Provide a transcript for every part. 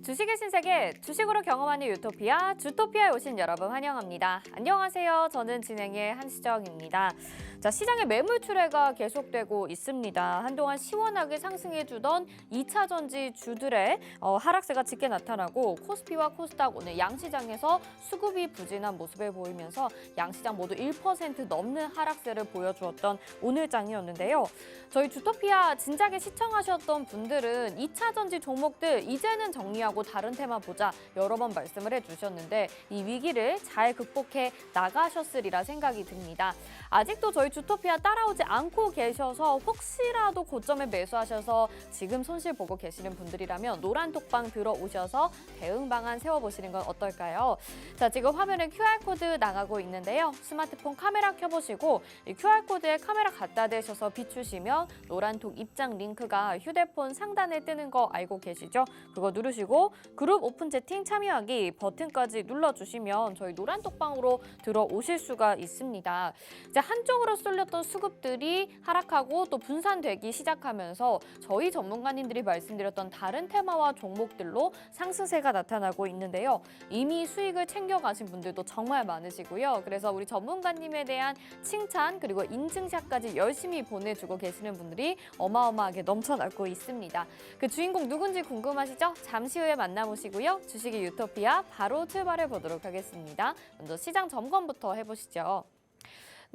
주식의 신세계, 주식으로 경험하는 유토피아, 주토피아에 오신 여러분 환영합니다. 안녕하세요. 저는 진행의 한시정입니다. 자, 시장의 매물 출회가 계속되고 있습니다. 한동안 시원하게 상승해주던 2차 전지 주들의 하락세가 짙게 나타나고 코스피와 코스닥 오늘 양시장에서 수급이 부진한 모습을 보이면서 양시장 모두 1% 넘는 하락세를 보여주었던 오늘장이었는데요. 저희 주토피아 진작에 시청하셨던 분들은 2차 전지 종목들 이제는 정리하고 다른 테마 보자 여러 번 말씀을 해주셨는데 이 위기를 잘 극복해 나가셨으리라 생각이 듭니다. 아직도 저희 주토피아 따라오지 않고 계셔서 혹시라도 고점에 매수하셔서 지금 손실 보고 계시는 분들이라면 노란 톡방 들어오셔서 대응 방안 세워보시는 건 어떨까요? 자, 지금 화면에 QR코드 나가고 있는데요. 스마트폰 카메라 켜보시고 이 QR코드에 카메라 갖다 대셔서 비추시면 노란 톡 입장 링크가 휴대폰 상단에 뜨는 거 알고 계시죠? 그거 누르시고 그룹 오픈 채팅 참여하기 버튼까지 눌러주시면 저희 노란 톡방으로 들어오실 수가 있습니다. 이제 한쪽으로 쏠렸던 수급들이 하락하고 또 분산되기 시작하면서 저희 전문가님들이 말씀드렸던 다른 테마와 종목들로 상승세가 나타나고 있는데요. 이미 수익을 챙겨가신 분들도 정말 많으시고요. 그래서 우리 전문가님에 대한 칭찬 그리고 인증샷까지 열심히 보내주고 계시는 분들이 어마어마하게 넘쳐나고 있습니다. 그 주인공 누군지 궁금하시죠? 잠시 후에 만나보시고요. 주식의 유토피아 바로 출발해 보도록 하겠습니다. 먼저 시장 점검부터 해보시죠.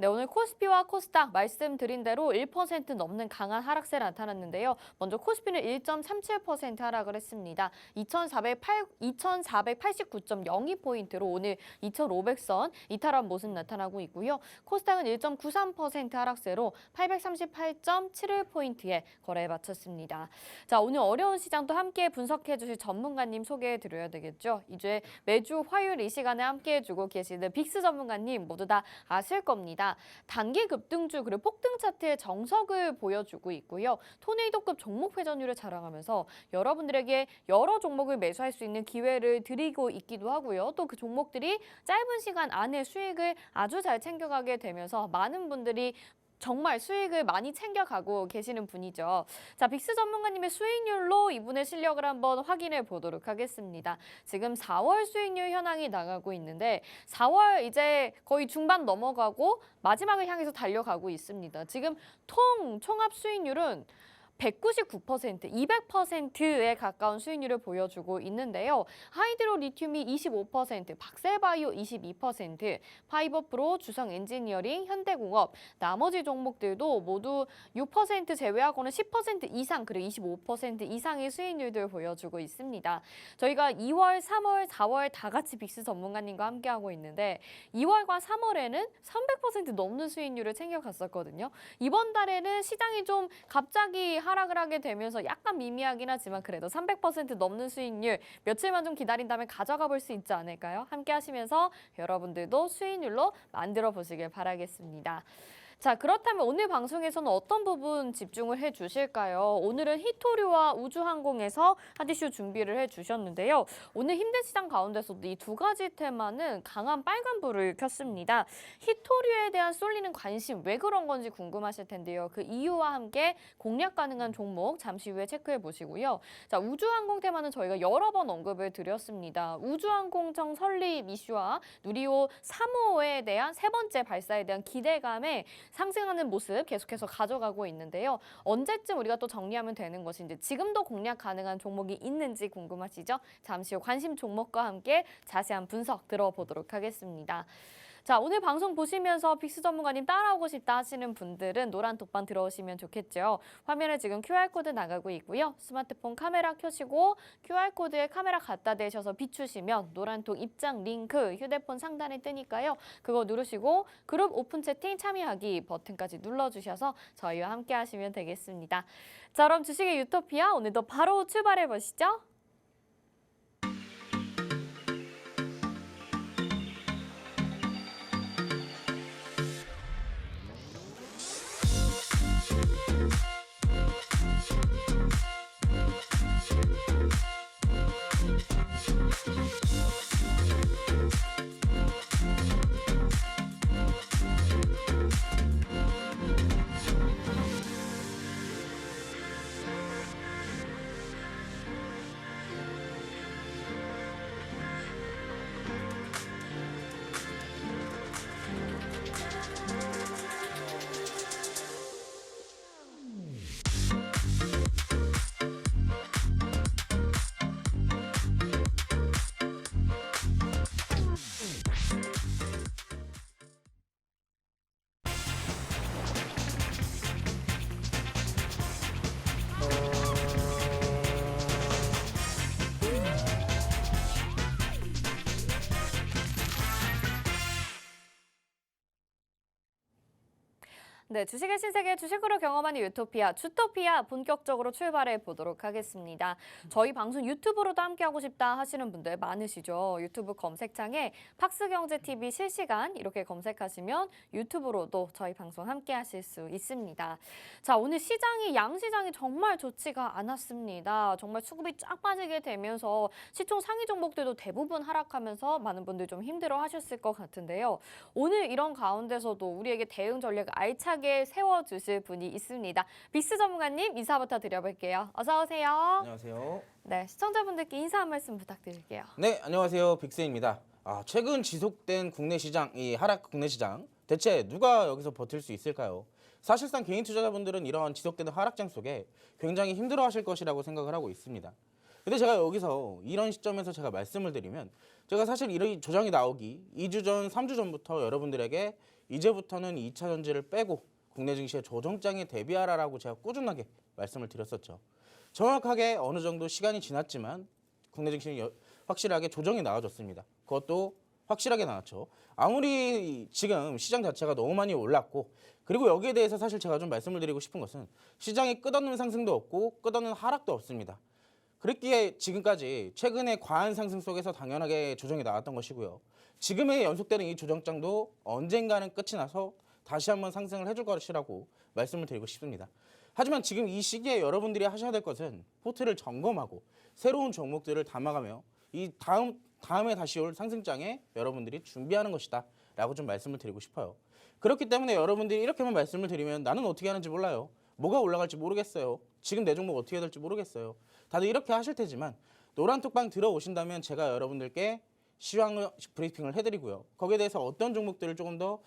네, 오늘 코스피와 코스닥 말씀드린 대로 1% 넘는 강한 하락세 나타났는데요. 먼저 코스피는 1.37% 하락을 했습니다. 2,489.02포인트로 오늘 2,500선 이탈한 모습 나타나고 있고요. 코스닥은 1.93% 하락세로 838.71포인트에 거래에 마쳤습니다. 자, 오늘 어려운 시장도 함께 분석해 주실 전문가님 소개해 드려야 되겠죠. 이제 매주 화요일 이 시간에 함께 해주고 계시는 빅스 전문가님 모두 다 아실 겁니다. 단기 급등주 그리고 폭등 차트의 정석을 보여주고 있고요. 토네이도급 종목 회전율을 자랑하면서 여러분들에게 여러 종목을 매수할 수 있는 기회를 드리고 있기도 하고요. 또 그 종목들이 짧은 시간 안에 수익을 아주 잘 챙겨가게 되면서 많은 분들이 정말 수익을 많이 챙겨가고 계시는 분이죠. 자, 빅스 전문가님의 수익률로 이분의 실력을 한번 확인해 보도록 하겠습니다. 지금 4월 수익률 현황이 나가고 있는데 4월 이제 거의 중반 넘어가고 마지막을 향해서 달려가고 있습니다. 지금 총합 수익률은 199%, 200%에 가까운 수익률을 보여주고 있는데요. 하이드로 리튬이 25%, 박셀바이오 22%, 파이버프로, 주성엔지니어링, 현대공업, 나머지 종목들도 모두 6% 제외하고는 10% 이상, 그리고 25% 이상의 수익률을 보여주고 있습니다. 저희가 2월, 3월, 4월 다 같이 빅스 전문가님과 함께하고 있는데 2월과 3월에는 300% 넘는 수익률을 챙겨갔었거든요. 이번 달에는 시장이 좀 갑자기 하락을 하게 되면서 약간 미미하긴 하지만 그래도 300% 넘는 수익률 며칠만 좀 기다린 다음에 가져가 볼 수 있지 않을까요? 함께 하시면서 여러분들도 수익률로 만들어 보시길 바라겠습니다. 자, 그렇다면 오늘 방송에서는 어떤 부분 집중을 해주실까요? 오늘은 히토류와 우주항공에서 한 이슈 준비를 해주셨는데요. 오늘 힘든 시장 가운데서도 이 두 가지 테마는 강한 빨간불을 켰습니다. 히토류에 대한 쏠리는 관심 왜 그런 건지 궁금하실 텐데요. 그 이유와 함께 공략 가능한 종목 잠시 후에 체크해 보시고요. 자, 우주항공 테마는 저희가 여러 번 언급을 드렸습니다. 우주항공청 설립 이슈와 누리호 3호에 대한 세 번째 발사에 대한 기대감에 상승하는 모습 계속해서 가져가고 있는데요. 언제쯤 우리가 또 정리하면 되는 것인지 지금도 공략 가능한 종목이 있는지 궁금하시죠? 잠시 후 관심 종목과 함께 자세한 분석 들어보도록 하겠습니다. 자, 오늘 방송 보시면서 빅스 전문가님 따라오고 싶다 하시는 분들은 노란 톡방 들어오시면 좋겠죠. 화면에 지금 QR코드 나가고 있고요. 스마트폰 카메라 켜시고 QR코드에 카메라 갖다 대셔서 비추시면 노란 톡 입장 링크 휴대폰 상단에 뜨니까요. 그거 누르시고 그룹 오픈 채팅 참여하기 버튼까지 눌러주셔서 저희와 함께 하시면 되겠습니다. 자, 그럼 주식의 유토피아 오늘도 바로 출발해 보시죠. 네, 주식의 신세계 주식으로 경험하는 유토피아, 주토피아 본격적으로 출발해 보도록 하겠습니다. 저희 방송 유튜브로도 함께하고 싶다 하시는 분들 많으시죠? 유튜브 검색창에 팍스경제TV 실시간 이렇게 검색하시면 유튜브로도 저희 방송 함께하실 수 있습니다. 자, 오늘 시장이 양시장이 정말 좋지가 않았습니다. 정말 수급이 쫙 빠지게 되면서 시총 상위 종목들도 대부분 하락하면서 많은 분들 좀 힘들어 하셨을 것 같은데요. 오늘 이런 가운데서도 우리에게 대응 전략 알차게 세워주실 분이 있습니다. 빅스 전문가님 인사부터 드려볼게요. 어서 오세요. 안녕하세요. 네, 시청자분들께 인사 한 말씀 부탁드릴게요. 네, 안녕하세요. 빅스입니다. 최근 지속된 국내 시장, 이 하락 국내 시장 대체 누가 여기서 버틸 수 있을까요? 사실상 개인 투자자분들은 이러한 지속되는 하락장 속에 굉장히 힘들어하실 것이라고 생각을 하고 있습니다. 근데 제가 여기서 이런 시점에서 제가 말씀을 드리면 제가 사실 이런 조정이 나오기 2주 전, 3주 전부터 여러분들에게 이제부터는 2차 전지를 빼고 국내 증시의 조정장에 대비하라라고 제가 꾸준하게 말씀을 드렸었죠. 정확하게 어느 정도 시간이 지났지만 국내 증시는 확실하게 조정이 나와줬습니다. 그것도 확실하게 나왔죠. 아무리 지금 시장 자체가 너무 많이 올랐고 그리고 여기에 대해서 사실 제가 좀 말씀을 드리고 싶은 것은 시장이 끝없는 상승도 없고 끝없는 하락도 없습니다. 그랬기에 지금까지 최근에 과한 상승 속에서 당연하게 조정이 나왔던 것이고요. 지금의 연속되는 이 조정장도 언젠가는 끝이 나서 다시 한번 상승을 해줄 것이라고 말씀을 드리고 싶습니다. 하지만 지금 이 시기에 여러분들이 하셔야 될 것은 포트를 점검하고 새로운 종목들을 담아가며 이 다음에 다시 올 상승장에 여러분들이 준비하는 것이다 라고 좀 말씀을 드리고 싶어요. 그렇기 때문에 여러분들이 이렇게만 말씀을 드리면 나는 어떻게 하는지 몰라요. 뭐가 올라갈지 모르겠어요. 지금 내 종목 어떻게 해야 될지 모르겠어요. 다들 이렇게 하실 테지만 노란톡방 들어오신다면 제가 여러분들께 시황 브리핑을 해드리고요. 거기에 대해서 어떤 종목들을 조금 더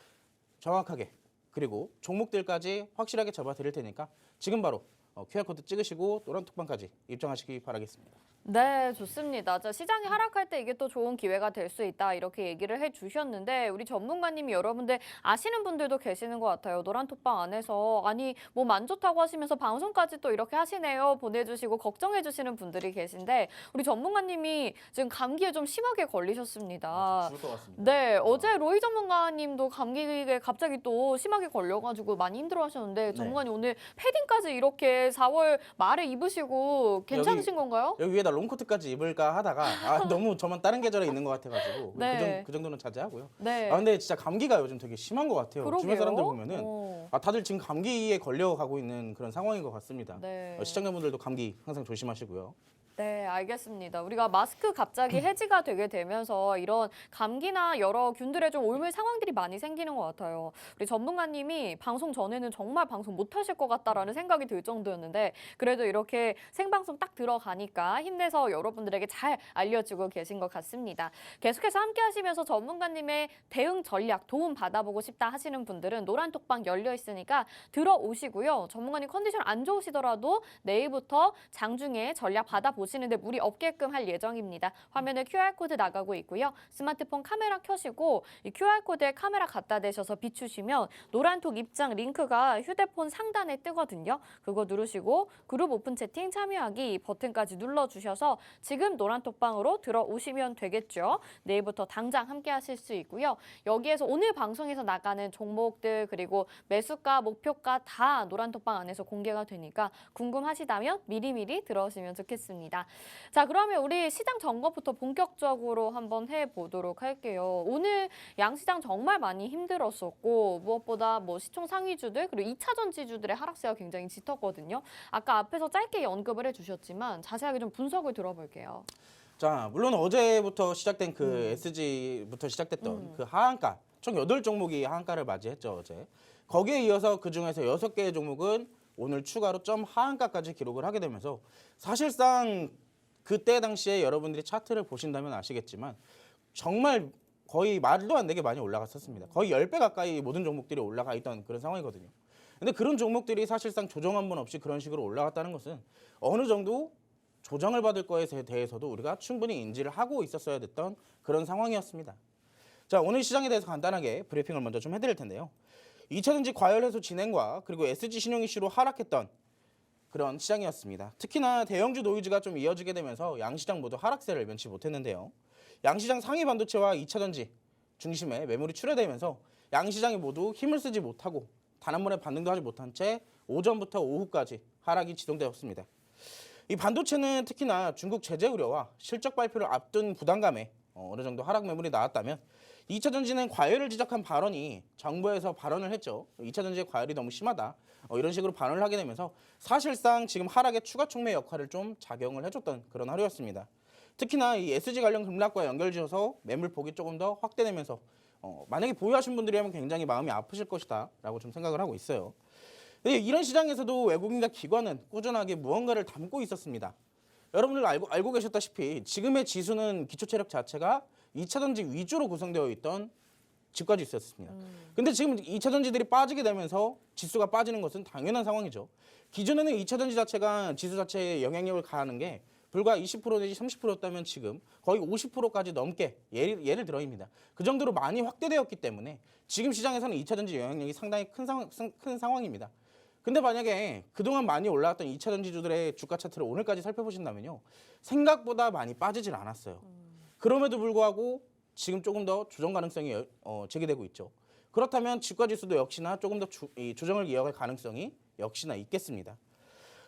정확하게 그리고 종목들까지 확실하게 잡아드릴 테니까 지금 바로 QR코드 찍으시고 노란톡방까지 입장하시기 바라겠습니다. 네, 좋습니다. 자, 시장이 하락할 때 이게 또 좋은 기회가 될 수 있다 이렇게 얘기를 해주셨는데 우리 전문가님이 여러분들 아시는 분들도 계시는 것 같아요. 노란톡방 안에서 아니 몸 안 좋다고 하시면서 방송까지 또 이렇게 하시네요 보내주시고 걱정해주시는 분들이 계신데 우리 전문가님이 지금 감기에 좀 심하게 걸리셨습니다. 죽을 것 같습니다. 네, 어제 로이 전문가님도 감기에 갑자기 또 심하게 걸려가지고 많이 힘들어하셨는데 전문가님 오늘 패딩까지 이렇게 4월 말에 입으시고 괜찮으신 건가요? 여기 위에다 롱코트까지 입을까 하다가 너무 저만 다른 계절에 있는 것 같아가지고 네. 그 정도는 자제하고요. 네. 근데 진짜 감기가 요즘 되게 심한 것 같아요. 그러게요. 주변 사람들 보면은 다들 지금 감기에 걸려가고 있는 그런 상황인 것 같습니다. 네. 시청자분들도 감기 항상 조심하시고요. 네, 알겠습니다. 우리가 마스크 갑자기 해지가 되게 되면서 이런 감기나 여러 균들의 좀 옮을 상황들이 많이 생기는 것 같아요. 우리 전문가님이 방송 전에는 정말 방송 못 하실 것 같다라는 생각이 들 정도였는데 그래도 이렇게 생방송 딱 들어가니까 힘내서 여러분들에게 잘 알려주고 계신 것 같습니다. 계속해서 함께 하시면서 전문가님의 대응 전략 도움 받아보고 싶다 하시는 분들은 노란톡방 열려 있으니까 들어오시고요. 전문가님 컨디션 안 좋으시더라도 내일부터 장중에 전략 받아보시는데 무리 없게끔 할 예정입니다. 화면에 QR코드 나가고 있고요. 스마트폰 카메라 켜시고 이 QR코드에 카메라 갖다 대셔서 비추시면 노란톡 입장 링크가 휴대폰 상단에 뜨거든요. 그거 누르시고 그룹 오픈 채팅 참여하기 버튼까지 눌러주셔서 지금 노란톡방으로 들어오시면 되겠죠. 내일부터 당장 함께 하실 수 있고요. 여기에서 오늘 방송에서 나가는 종목들 그리고 매수가, 목표가 다 노란톡방 안에서 공개가 되니까 궁금하시다면 미리미리 들어오시면 좋겠습니다. 자, 그러면 우리 시장 점검부터 본격적으로 한번 해보도록 할게요. 오늘 양시장 정말 많이 힘들었었고 무엇보다 뭐 시총 상위주들 그리고 2차 전지주들의 하락세가 굉장히 짙었거든요. 아까 앞에서 짧게 언급을 해주셨지만 자세하게 좀 분석을 들어볼게요. 자, 물론 어제부터 시작된 그 SG부터 시작됐던 그 하한가 총 8종목이 하한가를 맞이했죠, 어제. 거기에 이어서 그중에서 6개의 종목은 오늘 추가로 점 하한가까지 기록을 하게 되면서 사실상 그때 당시에 여러분들이 차트를 보신다면 아시겠지만 정말 거의 말도 안 되게 많이 올라갔었습니다. 거의 10배 가까이 모든 종목들이 올라가 있던 그런 상황이거든요. 근데 그런 종목들이 사실상 조정 한 번 없이 그런 식으로 올라갔다는 것은 어느 정도 조정을 받을 거에 대해서도 우리가 충분히 인지를 하고 있었어야 됐던 그런 상황이었습니다. 자, 오늘 시장에 대해서 간단하게 브리핑을 먼저 좀 해드릴 텐데요. 2차 전지 과열 해소 진행과 그리고 SG 신용 이슈로 하락했던 그런 시장이었습니다. 특히나 대형주 노이즈가 좀 이어지게 되면서 양시장 모두 하락세를 면치 못했는데요. 양시장 상위 반도체와 2차 전지 중심에 매물이 출회되면서 양시장이 모두 힘을 쓰지 못하고 단 한 번에 반등도 하지 못한 채 오전부터 오후까지 하락이 지속되었습니다. 이 반도체는 특히나 중국 제재 우려와 실적 발표를 앞둔 부담감에 어느 정도 하락 매물이 나왔다면 2차전지는 과열을 지적한 발언이 정부에서 발언을 했죠. 2차전지의 과열이 너무 심하다. 이런 식으로 발언을 하게 되면서 사실상 지금 하락의 추가 촉매 역할을 좀 작용을 해줬던 그런 하루였습니다. 특히나 이 SG 관련 급락과 연결지어서 매물폭이 조금 더 확대되면서 만약에 보유하신 분들이라면 굉장히 마음이 아프실 것이다라고 좀 생각을 하고 있어요. 근데 이런 시장에서도 외국인과 기관은 꾸준하게 무언가를 담고 있었습니다. 여러분들 알고 계셨다시피 지금의 지수는 기초체력 자체가 2차전지 위주로 구성되어 있던 지가 지수였습니다. 근데 지금 2차전지들이 빠지게 되면서 지수가 빠지는 것은 당연한 상황이죠. 기존에는 2차전지 자체가 지수 자체에 영향력을 가하는 게 불과 20% 내지 30%였다면 지금 거의 50%까지 넘게 예를 들어입니다. 그 정도로 많이 확대되었기 때문에 지금 시장에서는 2차전지 영향력이 상당히 큰 상황입니다. 근데 만약에 그동안 많이 올라왔던 2차전지주들의 주가 차트를 오늘까지 살펴보신다면요. 생각보다 많이 빠지질 않았어요. 그럼에도 불구하고 지금 조금 더 조정 가능성이 제기되고 있죠. 그렇다면 주가지수도 역시나 조금 더 조정을 이어갈 가능성이 역시나 있겠습니다.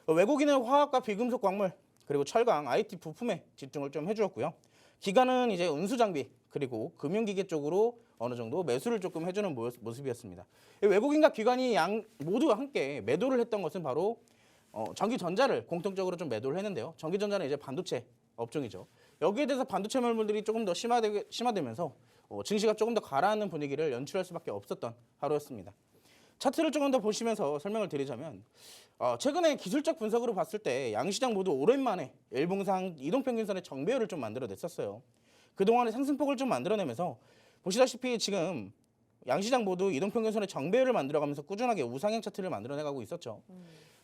외국인은 화학과 비금속 광물 그리고 철강, IT 부품에 집중을 좀 해주었고요. 기관은 이제 운수장비 그리고 금융기계 쪽으로 어느 정도 매수를 조금 해주는 모습이었습니다. 외국인과 기관이 모두 함께 매도를 했던 것은 바로 전기전자를 공통적으로 좀 매도를 했는데요. 전기전자는 이제 반도체 업종이죠. 여기에 대해서 반도체 매물들이 조금 더 심화되면서 증시가 조금 더 가라앉는 분위기를 연출할 수밖에 없었던 하루였습니다. 차트를 조금 더 보시면서 설명을 드리자면 최근에 기술적 분석으로 봤을 때 양시장 모두 오랜만에 일봉상 이동평균선의 정배열을 좀 만들어냈었어요. 그동안의 상승폭을 좀 만들어내면서 보시다시피 지금 양시장 모두 이동평균선의 정배열을 만들어가면서 꾸준하게 우상향 차트를 만들어내가고 있었죠.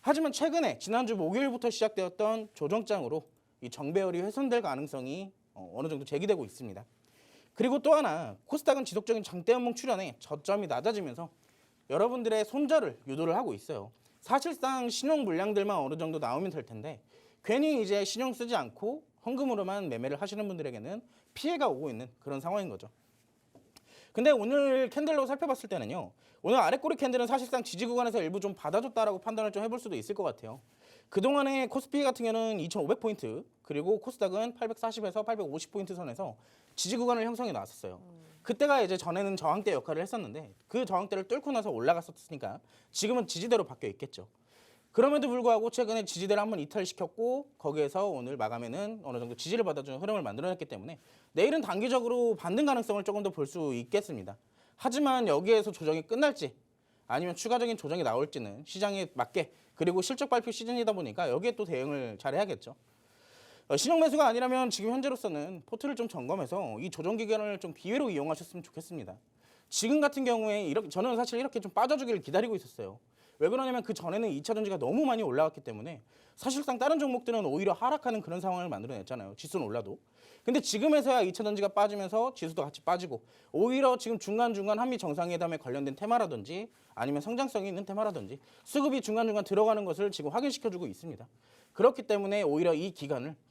하지만 최근에 지난주 목요일부터 시작되었던 조정장으로 이 정배열이 훼손될 가능성이 어느 정도 제기되고 있습니다. 그리고 또 하나 코스닥은 지속적인 장대 음봉 출현에 저점이 낮아지면서 여러분들의 손절을 유도를 하고 있어요. 사실상 신용 물량들만 어느 정도 나오면 될 텐데 괜히 이제 신용 쓰지 않고 현금으로만 매매를 하시는 분들에게는 피해가 오고 있는 그런 상황인 거죠. 근데 오늘 캔들로 살펴봤을 때는요. 오늘 아랫꼬리 캔들은 사실상 지지 구간에서 일부 좀 받아줬다라고 판단을 좀 해볼 수도 있을 것 같아요. 그동안에 코스피 같은 경우는 2,500포인트 그리고 코스닥은 840에서 850포인트 선에서 지지 구간을 형성해 놨었어요. 그때가 이제 전에는 저항대 역할을 했었는데 그 저항대를 뚫고 나서 올라갔었으니까 지금은 지지대로 바뀌어 있겠죠. 그럼에도 불구하고 최근에 지지대를 한번 이탈시켰고 거기에서 오늘 마감에는 어느 정도 지지를 받아주는 흐름을 만들어냈기 때문에 내일은 단기적으로 반등 가능성을 조금 더 볼 수 있겠습니다. 하지만 여기에서 조정이 끝날지 아니면 추가적인 조정이 나올지는 시장에 맞게 그리고 실적 발표 시즌이다 보니까 여기에 또 대응을 잘 해야겠죠. 신용 매수가 아니라면 지금 현재로서는 포트를 좀 점검해서 이 조정 기간을 좀 기회로 이용하셨으면 좋겠습니다. 지금 같은 경우에 저는 사실 이렇게 좀 빠져주기를 기다리고 있었어요. 왜 그러냐면 그 전에는 2차전지가 너무 많이 올라왔기 때문에 사실상 다른 종목들은 오히려 하락하는 그런 상황을 만들어냈잖아요. 지수는 올라도. 근데 지금에서야 2차전지가 빠지면서 지수도 같이 빠지고 오히려 지금 중간중간 한미 정상회담에 관련된 테마라든지 아니면 성장성이 있는 테마라든지 수급이 중간중간 들어가는 것을 지금 확인시켜주고 있습니다. 그렇기 때문에 오히려 이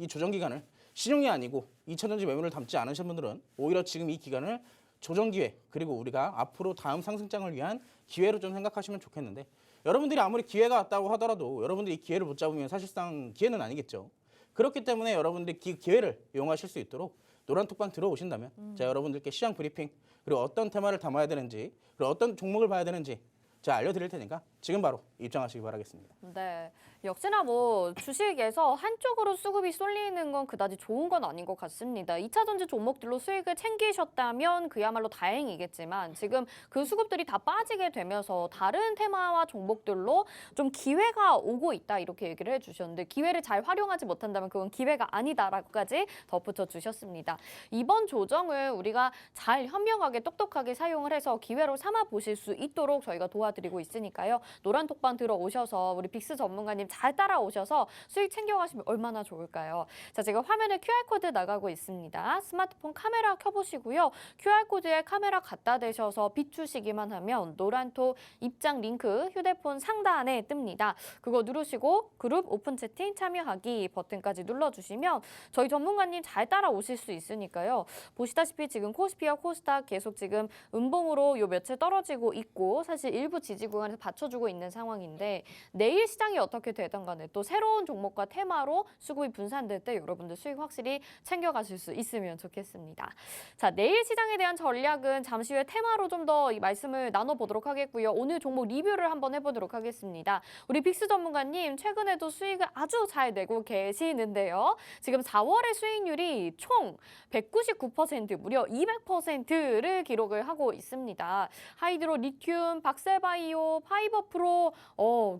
조정 기간을 신용이 아니고 2차전지 매물을 담지 않으신 분들은 오히려 지금 이 기간을 조정 기회 그리고 우리가 앞으로 다음 상승장을 위한 기회로 좀 생각하시면 좋겠는데 여러분들이 아무리 기회가 왔다고 하더라도 여러분들이 이 기회를 못 잡으면 사실상 기회는 아니겠죠. 그렇기 때문에 여러분들이 기회를 이용하실 수 있도록 노란톡방 들어오신다면 제가 여러분들께 시장 브리핑 그리고 어떤 테마를 담아야 되는지 그리고 어떤 종목을 봐야 되는지 제가 알려드릴 테니까 지금 바로 입장하시기 바라겠습니다. 네, 역시나 뭐 주식에서 한쪽으로 수급이 쏠리는 건 그다지 좋은 건 아닌 것 같습니다. 2차전지 종목들로 수익을 챙기셨다면 그야말로 다행이겠지만 지금 그 수급들이 다 빠지게 되면서 다른 테마와 종목들로 좀 기회가 오고 있다 이렇게 얘기를 해주셨는데 기회를 잘 활용하지 못한다면 그건 기회가 아니다라고까지 덧붙여 주셨습니다. 이번 조정을 우리가 잘 현명하게 똑똑하게 사용을 해서 기회로 삼아 보실 수 있도록 저희가 도와드리고 있으니까요. 노란톡방 들어오셔서 우리 빅스 전문가님 잘 따라오셔서 수익 챙겨가시면 얼마나 좋을까요? 자, 지금 화면에 QR코드 나가고 있습니다. 스마트폰 카메라 켜보시고요. QR코드에 카메라 갖다 대셔서 비추시기만 하면 노란톡 입장 링크 휴대폰 상단에 뜹니다. 그거 누르시고 그룹 오픈 채팅 참여하기 버튼까지 눌러주시면 저희 전문가님 잘 따라오실 수 있으니까요. 보시다시피 지금 코스피와 코스닥 계속 지금 음봉으로 요 며칠 떨어지고 있고 사실 일부 지지 구간에서 받쳐주고 있는 상황인데 내일 시장이 어떻게 되든 간에 또 새로운 종목과 테마로 수급이 분산될 때 여러분들 수익 확실히 챙겨가실 수 있으면 좋겠습니다. 자, 내일 시장에 대한 전략은 잠시 후에 테마로 좀 더 이 말씀을 나눠보도록 하겠고요. 오늘 종목 리뷰를 한번 해보도록 하겠습니다. 우리 빅스 전문가님 최근에도 수익을 아주 잘 내고 계시는데요. 지금 4월의 수익률이 총 199% 무려 200%를 기록을 하고 있습니다. 하이드로 리튬, 박셀바이오, 파이버프로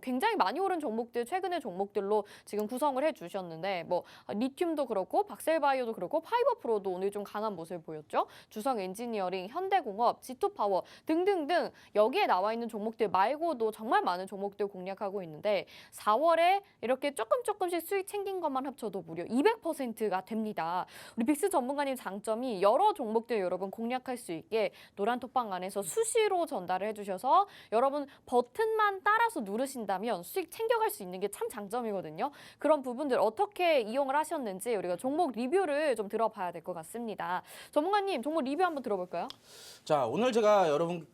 굉장히 많이 오른 종목들 최근의 종목들로 지금 구성을 해주셨는데 뭐 리튬도 그렇고 박셀바이오도 그렇고 파이버프로도 오늘 좀 강한 모습을 보였죠. 주성 엔지니어링, 현대공업, 지투파워 등등등 여기에 나와 있는 종목들 말고도 정말 많은 종목들 공략하고 있는데 4월에 이렇게 조금씩 수익 챙긴 것만 합쳐도 무려 200%가 됩니다. 우리 빅스 전문가님 장점이 여러 종목들 여러분 공략할 수 있게 노란톡방 안에서 수시로 전달을 해주셔서 여러분 버튼만 따라서 누르신다면 수익 챙겨갈 수 있는 게 참 장점이거든요. 그런 부분들 어떻게 이용을 하셨는지 우리가 종목 리뷰를 좀 들어봐야 될 것 같습니다. 전문가님 종목 리뷰 한번 들어볼까요? 자, 오늘 제가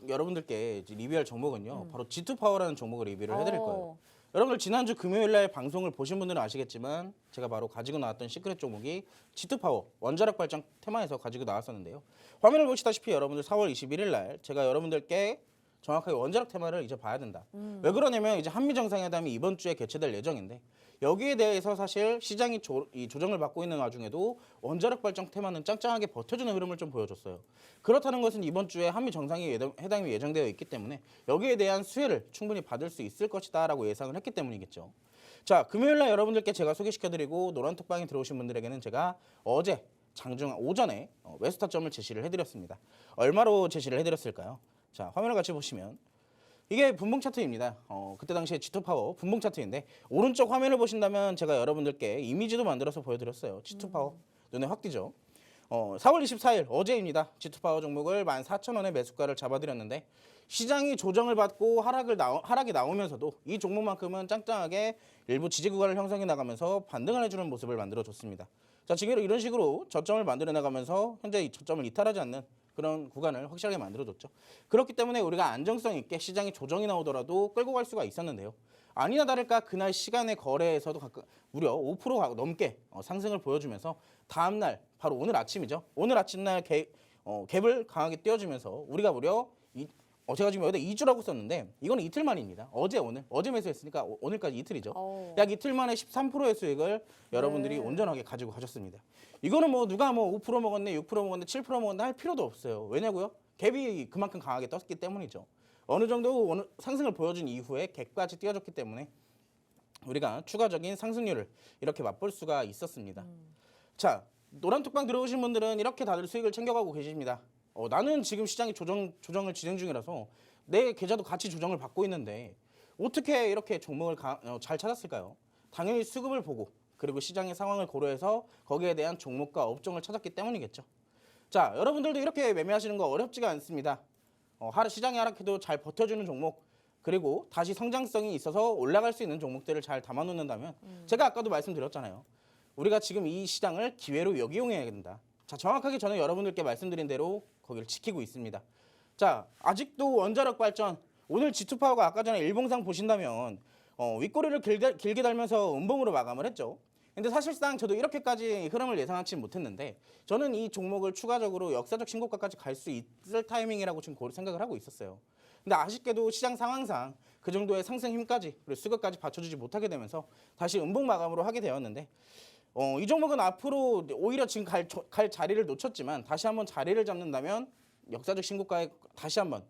여러분들께 이제 리뷰할 종목은요. 바로 G2파워라는 종목을 리뷰를 해드릴 거예요. 여러분들 지난주 금요일 날 방송을 보신 분들은 아시겠지만 제가 바로 가지고 나왔던 시크릿 종목이 G2파워 원자력 발전 테마에서 가지고 나왔었는데요. 화면을 보시다시피 여러분들 4월 21일 날 제가 여러분들께 정확하게 원자력 테마를 이제 봐야 된다. 왜 그러냐면 이제 한미 정상회담이 이번 주에 개최될 예정인데 여기에 대해서 사실 시장이 조정을 받고 있는 와중에도 원자력 발전 테마는 짱짱하게 버텨주는 흐름을 좀 보여줬어요. 그렇다는 것은 이번 주에 한미 정상회담이 예정되어 있기 때문에 여기에 대한 수혜를 충분히 받을 수 있을 것이다라고 예상을 했기 때문이겠죠. 자, 금요일 날 여러분들께 제가 소개시켜드리고 노란톡방에 들어오신 분들에게는 제가 어제 장중 오전에 웨스타점을 제시를 해드렸습니다. 얼마로 제시를 해드렸을까요? 자, 화면을 같이 보시면 이게 분봉 차트입니다. 그때 당시에 G2파워 분봉 차트인데 오른쪽 화면을 보신다면 제가 여러분들께 이미지도 만들어서 보여드렸어요. G2파워 눈에 확 띄죠. 4월 24일 어제입니다. G2파워 종목을 14,000원의 매수가를 잡아드렸는데 시장이 조정을 받고 하락이 나오면서도 이 종목만큼은 짱짱하게 일부 지지 구간을 형성해 나가면서 반등을 해주는 모습을 만들어줬습니다. 자, 지금 이런 식으로 저점을 만들어 나가면서 현재 이 저점을 이탈하지 않는 그런 구간을 확실하게 만들어줬죠. 그렇기 때문에 우리가 안정성 있게 시장이 조정이 나오더라도 끌고 갈 수가 있었는데요. 아니나 다를까 그날 시간의 거래에서도 무려 5% 넘게 상승을 보여주면서 다음날 바로 오늘 아침이죠. 오늘 아침날 갭을 강하게 띄워주면서 우리가 무려 제가 지금 여기다 2주라고 썼는데 이거는 이틀 만입니다. 어제 매수했으니까 오늘까지 이틀이죠. 약 이틀 만에 13%의 수익을 여러분들이 온전하게 가지고 가셨습니다. 이거는 뭐 누가 뭐 5% 먹었네, 6% 먹었네, 7% 먹었네 할 필요도 없어요. 왜냐고요? 갭이 그만큼 강하게 떴기 때문이죠. 어느 정도 상승을 보여준 이후에 갭까지 띄워줬기 때문에 우리가 추가적인 상승률을 이렇게 맛볼 수가 있었습니다. 자, 노란톡방 들어오신 분들은 이렇게 다들 수익을 챙겨가고 계십니다. 나는 지금 시장이 조정을 진행 중이라서 내 계좌도 같이 조정을 받고 있는데 어떻게 이렇게 종목을 잘 찾았을까요? 당연히 수급을 보고 그리고 시장의 상황을 고려해서 거기에 대한 종목과 업종을 찾았기 때문이겠죠. 자, 여러분들도 이렇게 매매하시는 거 어렵지가 않습니다. 시장이 하락해도 잘 버텨주는 종목 그리고 다시 성장성이 있어서 올라갈 수 있는 종목들을 잘 담아놓는다면 제가 아까도 말씀드렸잖아요. 우리가 지금 이 시장을 기회로 이용해야 된다. 자, 정확하게 저는 여러분들께 말씀드린 대로 거기를 지키고 있습니다. 자, 아직도 원자력 발전 오늘 G2파워가 아까 전에 일봉상 보신다면 윗꼬리를 길게 달면서 음봉으로 마감을 했죠. 근데 사실상 저도 이렇게까지 흐름을 예상하지 못했는데 저는 이 종목을 추가적으로 역사적 신고가까지 갈 수 있을 타이밍이라고 지금 생각을 하고 있었어요. 근데 아쉽게도 시장 상황상 그 정도의 상승 힘까지 그리고 수급까지 받쳐주지 못하게 되면서 다시 음봉 마감으로 하게 되었는데 이 종목은 앞으로 오히려 지금 갈 자리를 놓쳤지만 다시 한번 자리를 잡는다면 역사적 신고가에 다시 한번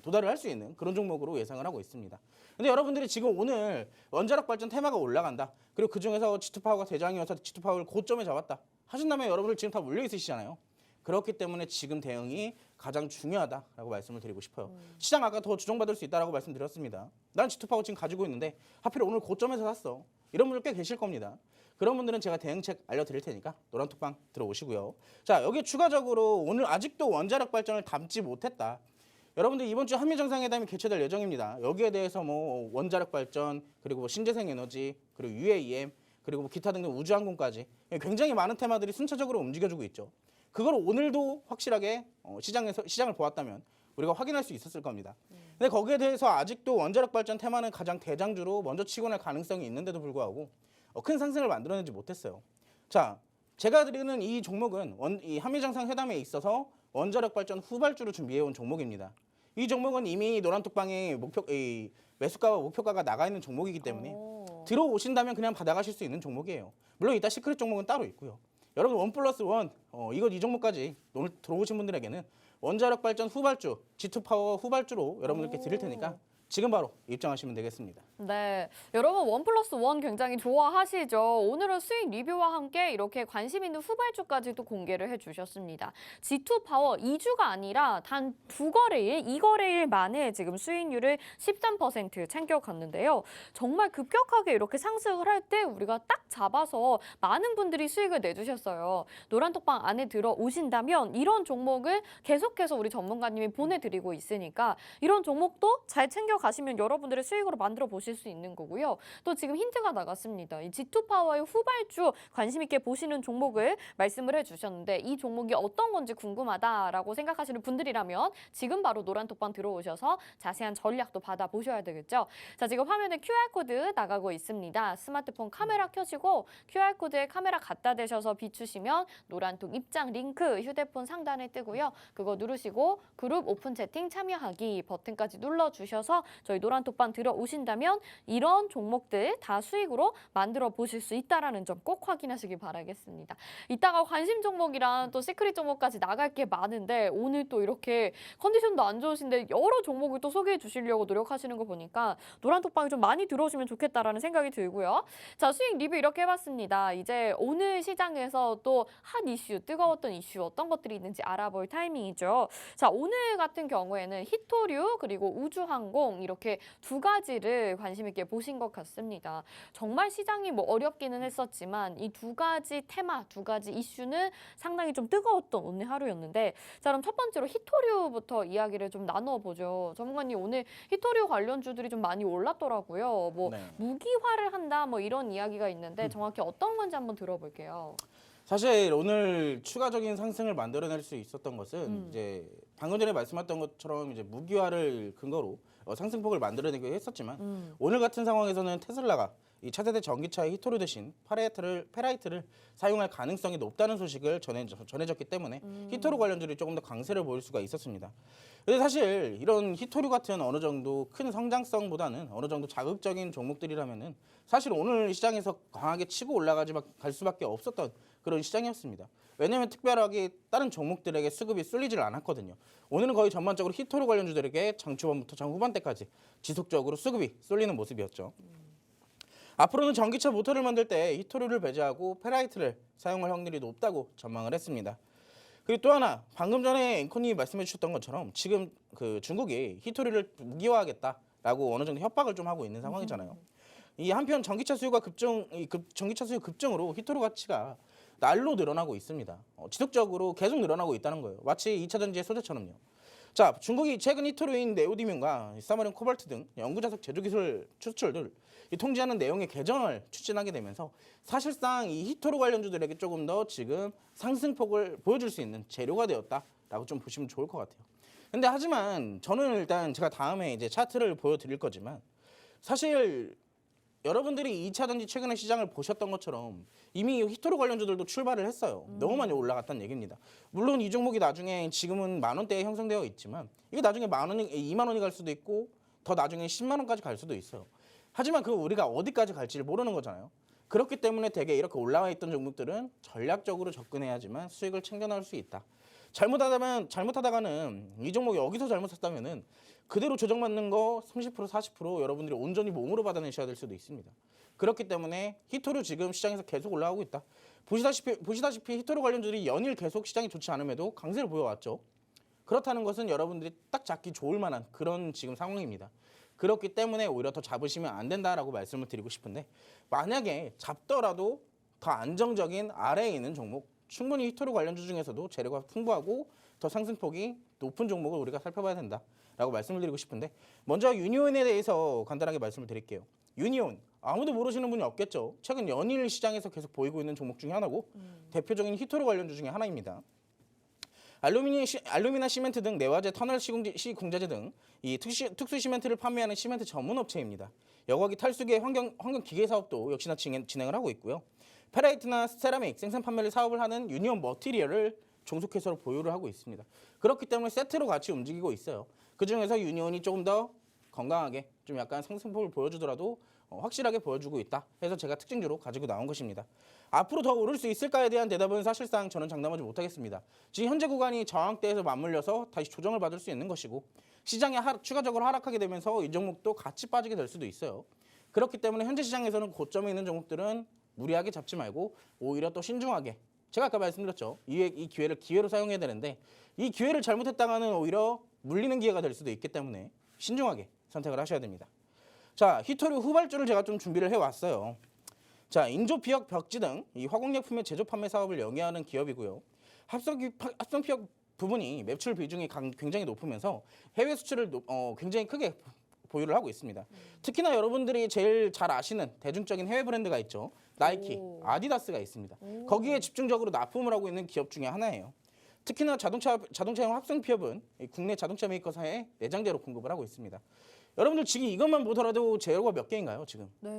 도달을 할 수 있는 그런 종목으로 예상을 하고 있습니다. 근데 여러분들이 지금 오늘 원자력 발전 테마가 올라간다. 그리고 그중에서 G2파워가 대장이어서 G2파워를 고점에 잡았다. 하신다면 여러분들 지금 다 물려 있으시잖아요. 그렇기 때문에 지금 대응이 가장 중요하다라고 말씀을 드리고 싶어요. 시장 아까 더 조정받을 수 있다라고 말씀드렸습니다. 난 G2파워 지금 가지고 있는데 하필 오늘 고점에서 샀어. 이런 분들 꽤 계실 겁니다. 그런 분들은 제가 대응책 알려드릴 테니까 노란톡방 들어오시고요. 자, 여기 추가적으로 오늘 아직도 원자력 발전을 담지 못했다. 여러분들 이번 주 한미정상회담이 개최될 예정입니다. 여기에 대해서 뭐 원자력 발전, 그리고 뭐 신재생 에너지, 그리고 UAM, 그리고 뭐 기타 등등 우주항공까지 굉장히 많은 테마들이 순차적으로 움직여주고 있죠. 그걸 오늘도 확실하게 시장을 보았다면 우리가 확인할 수 있었을 겁니다. 근데 거기에 대해서 아직도 원자력 발전 테마는 가장 대장주로 먼저 치고 날 가능성이 있는데도 불구하고 큰 상승을 만들어내지 못했어요. 자, 제가 드리는 이 종목은 이 한미정상회담에 있어서 원자력 발전 후발주로 준비해온 종목입니다. 이 종목은 이미 노란톡방에 매수가와 목표가가 나가 있는 종목이기 때문에 들어오신다면 그냥 받아가실 수 있는 종목이에요. 물론 이따 시크릿 종목은 따로 있고요. 여러분 1+1 이 종목까지 오늘 들어오신 분들에게는 원자력 발전 후발주, G2파워 후발주로 여러분들께 드릴 테니까 지금 바로 입장하시면 되겠습니다. 네, 여러분 1+1 굉장히 좋아하시죠? 오늘은 수익 리뷰와 함께 이렇게 관심 있는 후발주까지도 공개를 해주셨습니다. G2파워 2주가 아니라 단 2거래일, 2거래일 만에 지금 수익률을 13% 챙겨갔는데요. 정말 급격하게 이렇게 상승을 할 때 우리가 딱 잡아서 많은 분들이 수익을 내주셨어요. 노란톡방 안에 들어오신다면 이런 종목을 계속해서 우리 전문가님이 보내드리고 있으니까 이런 종목도 잘 챙겨가시면 여러분들의 수익으로 만들어 보실 수 있는 거고요. 또 지금 힌트가 나갔습니다. 이 G2파워의 후발주 관심 있게 보시는 종목을 말씀을 해주셨는데 이 종목이 어떤 건지 궁금하다라고 생각하시는 분들이라면 지금 바로 노란톡방 들어오셔서 자세한 전략도 받아보셔야 되겠죠. 자, 지금 화면에 QR코드 나가고 있습니다. 스마트폰 카메라 켜시고 QR코드에 카메라 갖다 대셔서 비추시면 노란톡 입장 링크 휴대폰 상단에 뜨고요. 그거 누르시고 그룹 오픈 채팅 참여하기 버튼까지 눌러주셔서 저희 노란톡방 들어오신다면 이런 종목들 다 수익으로 만들어 보실 수 있다는 점 꼭 확인하시기 바라겠습니다. 이따가 관심 종목이랑 또 시크릿 종목까지 나갈 게 많은데 오늘 또 이렇게 컨디션도 안 좋으신데 여러 종목을 또 소개해 주시려고 노력하시는 거 보니까 노란톡방에 좀 많이 들어오시면 좋겠다라는 생각이 들고요. 자, 수익 리뷰 이렇게 해봤습니다. 이제 오늘 시장에서 또 핫 이슈, 뜨거웠던 이슈 어떤 것들이 있는지 알아볼 타이밍이죠. 자, 오늘 같은 경우에는 히토류 그리고 우주항공 이렇게 두 가지를 관심 있게 보신 것 같습니다. 정말 시장이 뭐 어렵기는 했었지만 이 두 가지 테마, 두 가지 이슈는 상당히 좀 뜨거웠던 오늘 하루였는데 자, 그럼 첫 번째로 히토류부터 이야기를 좀 나눠보죠. 전문가님 오늘 히토류 관련주들이 좀 많이 올랐더라고요. 뭐 네. 무기화를 한다 뭐 이런 이야기가 있는데 정확히 어떤 건지 한번 들어볼게요. 사실 오늘 추가적인 상승을 만들어낼 수 있었던 것은 이제 방금 전에 말씀하셨던 것처럼 이제 무기화를 근거로 상승폭을 만들어내기도 했었지만 오늘 같은 상황에서는 테슬라가 이 차세대 전기차의 히토류 대신 페라이트를 사용할 가능성이 높다는 소식을 전해졌기 때문에 히토류 관련주들이 조금 더 강세를 보일 수가 있었습니다. 근데 사실 이런 히토류 같은 어느 정도 큰 성장성보다는 어느 정도 자극적인 종목들이라면은 사실 오늘 시장에서 강하게 치고 갈 수밖에 없었던 그런 시장이었습니다. 왜냐하면 특별하게 다른 종목들에게 수급이 쏠리질 않았거든요. 오늘은 거의 전반적으로 히토류 관련주들에게 장 초반부터 장 후반대까지 지속적으로 수급이 쏠리는 모습이었죠. 앞으로는 전기차 모터를 만들 때 히토류를 배제하고 페라이트를 사용할 확률이 높다고 전망을 했습니다. 그리고 또 하나 방금 전에 앵커님이 말씀해 주셨던 것처럼 지금 그 중국이 히토류를 무기화하겠다라고 어느 정도 협박을 좀 하고 있는 상황이잖아요. 이 한편 전기차 수요 급증으로 히토류 가치가 날로 늘어나고 있습니다. 지속적으로 계속 늘어나고 있다는 거예요. 마치 2차 전지의 소재처럼요. 자, 중국이 최근 히토류인 네오디뮴과 사마린 코발트 등 연구자석 제조기술 추출을 통지하는 내용의 개정을 추진하게 되면서 사실상 이 히토류 관련주들에게 조금 더 지금 상승폭을 보여줄 수 있는 재료가 되었다라고 좀 보시면 좋을 것 같아요. 근데 하지만 저는 일단 제가 다음에 이제 차트를 보여드릴 거지만 사실 여러분들이 2차 전지 최근에 시장을 보셨던 것처럼 이미 히토류 관련주들도 출발을 했어요. 너무 많이 올라갔다는 얘기입니다. 물론 이 종목이 나중에 지금은 10,000원대에 형성되어 있지만 이게 나중에 2만 원이 갈 수도 있고 더 나중에 10만 원까지 갈 수도 있어요. 하지만 그 우리가 어디까지 갈지를 모르는 거잖아요. 그렇기 때문에 되게 이렇게 올라와 있던 종목들은 전략적으로 접근해야지만 수익을 챙겨 나올 수 있다. 잘못하다가는 이 종목이 여기서 잘못 샀다면은 그대로 조정받는 거 30% 40% 여러분들이 온전히 몸으로 받아내셔야 될 수도 있습니다. 그렇기 때문에 히토류 지금 시장에서 계속 올라가고 있다. 보시다시피 히토류 관련주들이 연일 계속 시장이 좋지 않음에도 강세를 보여왔죠. 그렇다는 것은 여러분들이 딱 잡기 좋을 만한 그런 지금 상황입니다. 그렇기 때문에 오히려 더 잡으시면 안 된다라고 말씀을 드리고 싶은데 만약에 잡더라도 더 안정적인 아래에 있는 종목 충분히 히토류 관련주 중에서도 재료가 풍부하고 더 상승폭이 높은 종목을 우리가 살펴봐야 된다라고 말씀을 드리고 싶은데 먼저 유니온에 대해서 간단하게 말씀을 드릴게요. 유니온 아무도 모르시는 분이 없겠죠. 최근 연일 시장에서 계속 보이고 있는 종목 중에 하나고 대표적인 히토류 관련주 중에 하나입니다. 알루미나 시멘트 등 내화재, 터널 시공자재 등 이 특수 시멘트를 판매하는 시멘트 전문 업체입니다. 여과기 탈수기의 환경 기계 사업도 역시나 진행을 하고 있고요. 페라이트나 세라믹 생산 판매를 사업을 하는 유니온 머티리얼을 종속회사로 보유를 하고 있습니다. 그렇기 때문에 세트로 같이 움직이고 있어요. 그 중에서 유니온이 조금 더 건강하게 좀 약간 상승폭을 보여주더라도 확실하게 보여주고 있다 해서 제가 특징주로 가지고 나온 것입니다. 앞으로 더 오를 수 있을까에 대한 대답은 사실상 저는 장담하지 못하겠습니다. 지금 현재 구간이 저항대에서 맞물려서 다시 조정을 받을 수 있는 것이고 시장이 추가적으로 하락하게 되면서 이 종목도 같이 빠지게 될 수도 있어요. 그렇기 때문에 현재 시장에서는 고점에 있는 종목들은 무리하게 잡지 말고 오히려 또 신중하게 제가 아까 말씀드렸죠. 이 기회를 기회로 사용해야 되는데 이 기회를 잘못했다가는 오히려 물리는 기회가 될 수도 있기 때문에 신중하게 선택을 하셔야 됩니다. 자, 히토류 후발주를 제가 좀 준비를 해왔어요. 자, 인조피혁 벽지 등 이 화공약품의 제조 판매 사업을 영위하는 기업이고요. 합성피혁 부분이 매출 비중이 굉장히 높으면서 해외 수출을 굉장히 크게 보유를 하고 있습니다. 특히나 여러분들이 제일 잘 아시는 대중적인 해외 브랜드가 있죠. 나이키, 아디다스가 있습니다. 거기에 집중적으로 납품을 하고 있는 기업 중에 하나예요. 특히나 자동차용 합성피혁은 국내 자동차 메이커사에 내장재로 공급을 하고 있습니다. 여러분들 지금 이것만 보더라도 재료가 몇 개인가요, 지금? 네.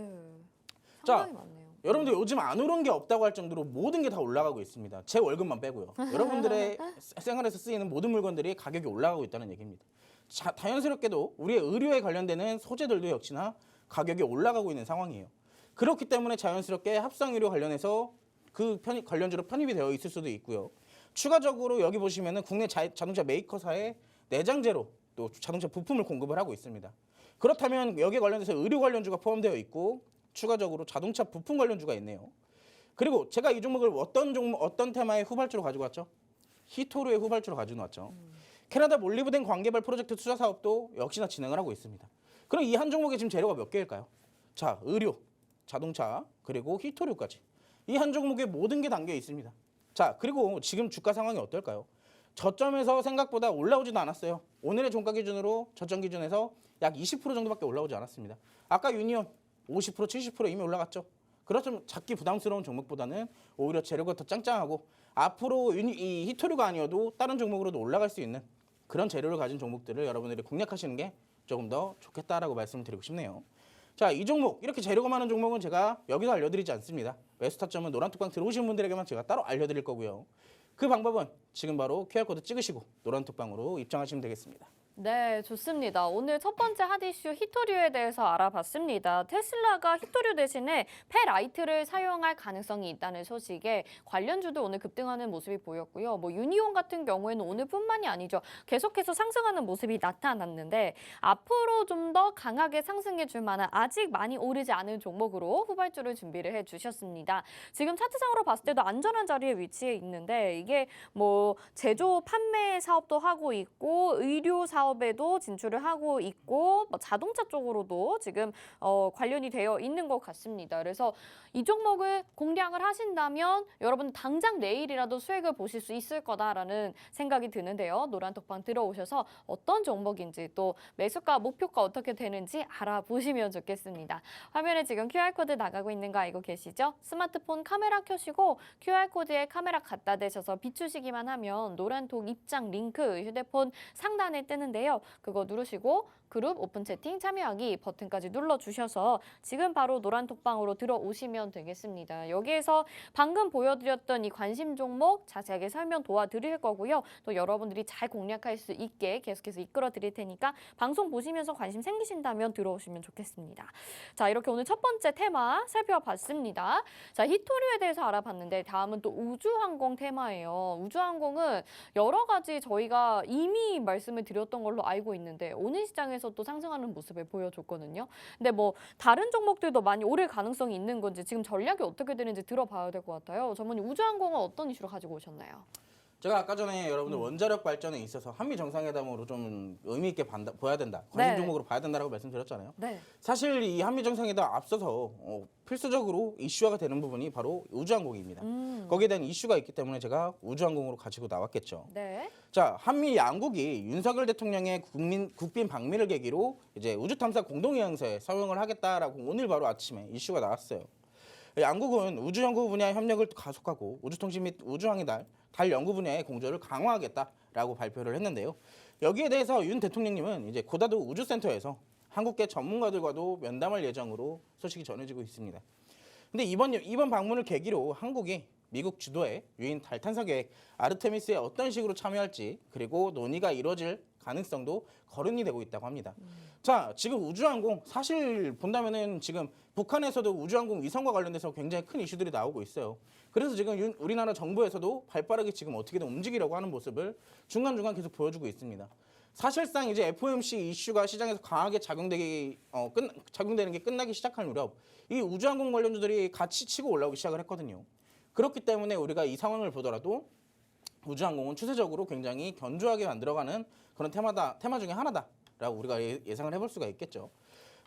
자, 상당히 많네요. 여러분들 요즘 안 오른 게 없다고 할 정도로 모든 게 다 올라가고 있습니다. 제 월급만 빼고요. 여러분들의 생활에서 쓰이는 모든 물건들이 가격이 올라가고 있다는 얘기입니다. 자연스럽게도 우리의 의료에 관련되는 소재들도 역시나 가격이 올라가고 있는 상황이에요. 그렇기 때문에 자연스럽게 합성의료 관련해서 그 관련주로 편입이 되어 있을 수도 있고요. 추가적으로 여기 보시면은 국내 자동차 메이커사의 내장재로 또 자동차 부품을 공급을 하고 있습니다. 그렇다면 여기에 관련해서 의료 관련주가 포함되어 있고 추가적으로 자동차 부품 관련주가 있네요. 그리고 제가 이 종목을 어떤 테마의 후발주로 가지고 왔죠? 히토류의 후발주로 가지고 왔죠. 캐나다 몰리브덴 광개발 프로젝트 투자 사업도 역시나 진행을 하고 있습니다. 그럼 이 한 종목에 지금 재료가 몇 개일까요? 자, 의료, 자동차, 그리고 히토류까지. 이 한 종목에 모든 게 담겨 있습니다. 자, 그리고 지금 주가 상황이 어떨까요? 저점에서 생각보다 올라오지도 않았어요. 오늘의 종가 기준으로 저점 기준에서 약 20% 정도밖에 올라오지 않았습니다. 아까 유니온 50%, 70% 이미 올라갔죠. 그렇지만 잡기 부담스러운 종목보다는 오히려 재료가 더 짱짱하고 앞으로 이 히토류가 아니어도 다른 종목으로도 올라갈 수 있는 그런 재료를 가진 종목들을 여러분들이 공략하시는 게 조금 더 좋겠다라고 말씀을 드리고 싶네요. 자, 이 종목 이렇게 재료가 많은 종목은 제가 여기서 알려드리지 않습니다. 매수 타점은 노란톡방 들어오신 분들에게만 제가 따로 알려드릴 거고요. 그 방법은 지금 바로 QR코드 찍으시고 노란톡방으로 입장하시면 되겠습니다. 네, 좋습니다. 오늘 첫 번째 핫 이슈 히토류에 대해서 알아봤습니다. 테슬라가 히토류 대신에 페라이트를 사용할 가능성이 있다는 소식에 관련주도 오늘 급등하는 모습이 보였고요. 유니온 같은 경우에는 오늘뿐만이 아니죠. 계속해서 상승하는 모습이 나타났는데 앞으로 좀 더 강하게 상승해 줄 만한 아직 많이 오르지 않은 종목으로 후발주를 준비를 해 주셨습니다. 지금 차트상으로 봤을 때도 안전한 자리에 위치해 있는데 이게 제조 판매 사업도 하고 있고 의료 사업에도 진출을 하고 있고 자동차 쪽으로도 지금 관련이 되어 있는 것 같습니다. 그래서 이 종목을 공략을 하신다면 여러분 당장 내일이라도 수익을 보실 수 있을 거다라는 생각이 드는데요. 노란톡방 들어오셔서 어떤 종목인지 또 매수가 목표가 어떻게 되는지 알아보시면 좋겠습니다. 화면에 지금 QR코드 나가고 있는 거 알고 계시죠? 스마트폰 카메라 켜시고 QR코드에 카메라 갖다 대셔서 비추시기만 하면 노란톡 입장 링크 휴대폰 상단에 뜨는데요. 그거 누르시고 그룹 오픈 채팅 참여하기 버튼까지 눌러주셔서 지금 바로 노란톡방으로 들어오시면 되겠습니다. 여기에서 방금 보여드렸던 이 관심 종목 자세하게 설명 도와드릴 거고요. 또 여러분들이 잘 공략할 수 있게 계속해서 이끌어 드릴 테니까 방송 보시면서 관심 생기신다면 들어오시면 좋겠습니다. 자, 이렇게 오늘 첫 번째 테마 살펴봤습니다. 자, 히토류에 대해서 알아봤는데 다음은 또 우주항공 테마예요. 우주항공은 여러 가지 저희가 이미 말씀을 드렸던 걸로 알고 있는데 오늘 시장에서 또 상승하는 모습을 보여줬거든요. 근데 다른 종목들도 많이 오를 가능성이 있는 건지 지금 전략이 어떻게 되는지 들어봐야 될 것 같아요. 전문님 우주항공은 어떤 이슈로 가지고 오셨나요? 제가 아까 전에 여러분들 원자력 발전에 있어서 한미 정상회담으로 좀 의미 있게 봐야 된다. 관심 네. 종목으로 봐야 된다라고 말씀드렸잖아요. 네. 사실 사실 이 한미 정상회담 앞서서 필수적으로 이슈화가 되는 부분이 바로 우주항공입니다. 거기에 대한 이슈가 있기 때문에 제가 우주항공으로 가지고 나왔겠죠. 네. 자, 한미 양국이 윤석열 대통령의 국빈 방미를 계기로 이제 우주탐사 공동위원회에 서명을 하겠다라고 오늘 바로 아침에 이슈가 나왔어요. 양국은 우주연구 분야 협력을 가속하고 우주통신 및 우주항해 달 연구 분야의 공조를 강화하겠다라고 발표를 했는데요. 여기에 대해서 윤 대통령님은 이제 고다도 우주센터에서 한국계 전문가들과도 면담할 예정으로 소식이 전해지고 있습니다. 근데 이번 방문을 계기로 한국이 미국 주도의 유인 달 탐사 계획 아르테미스에 어떤 식으로 참여할지 그리고 논의가 이루어질 가능성도 거론이 되고 있다고 합니다. 자, 지금 우주항공 사실 본다면은 지금 북한에서도 우주항공 위성과 관련돼서 굉장히 큰 이슈들이 나오고 있어요. 그래서 지금 우리나라 정부에서도 발빠르게 지금 어떻게든 움직이려고 하는 모습을 중간중간 계속 보여주고 있습니다. 사실상 이제 FOMC 이슈가 시장에서 강하게 작용되는 게 끝나기 시작할 무렵 이 우주항공 관련주들이 같이 치고 올라오기 시작을 했거든요. 그렇기 때문에 우리가 이 상황을 보더라도 우주항공은 추세적으로 굉장히 견조하게 만들어가는 그런 테마 중에 하나다라고 우리가 예상을 해볼 수가 있겠죠.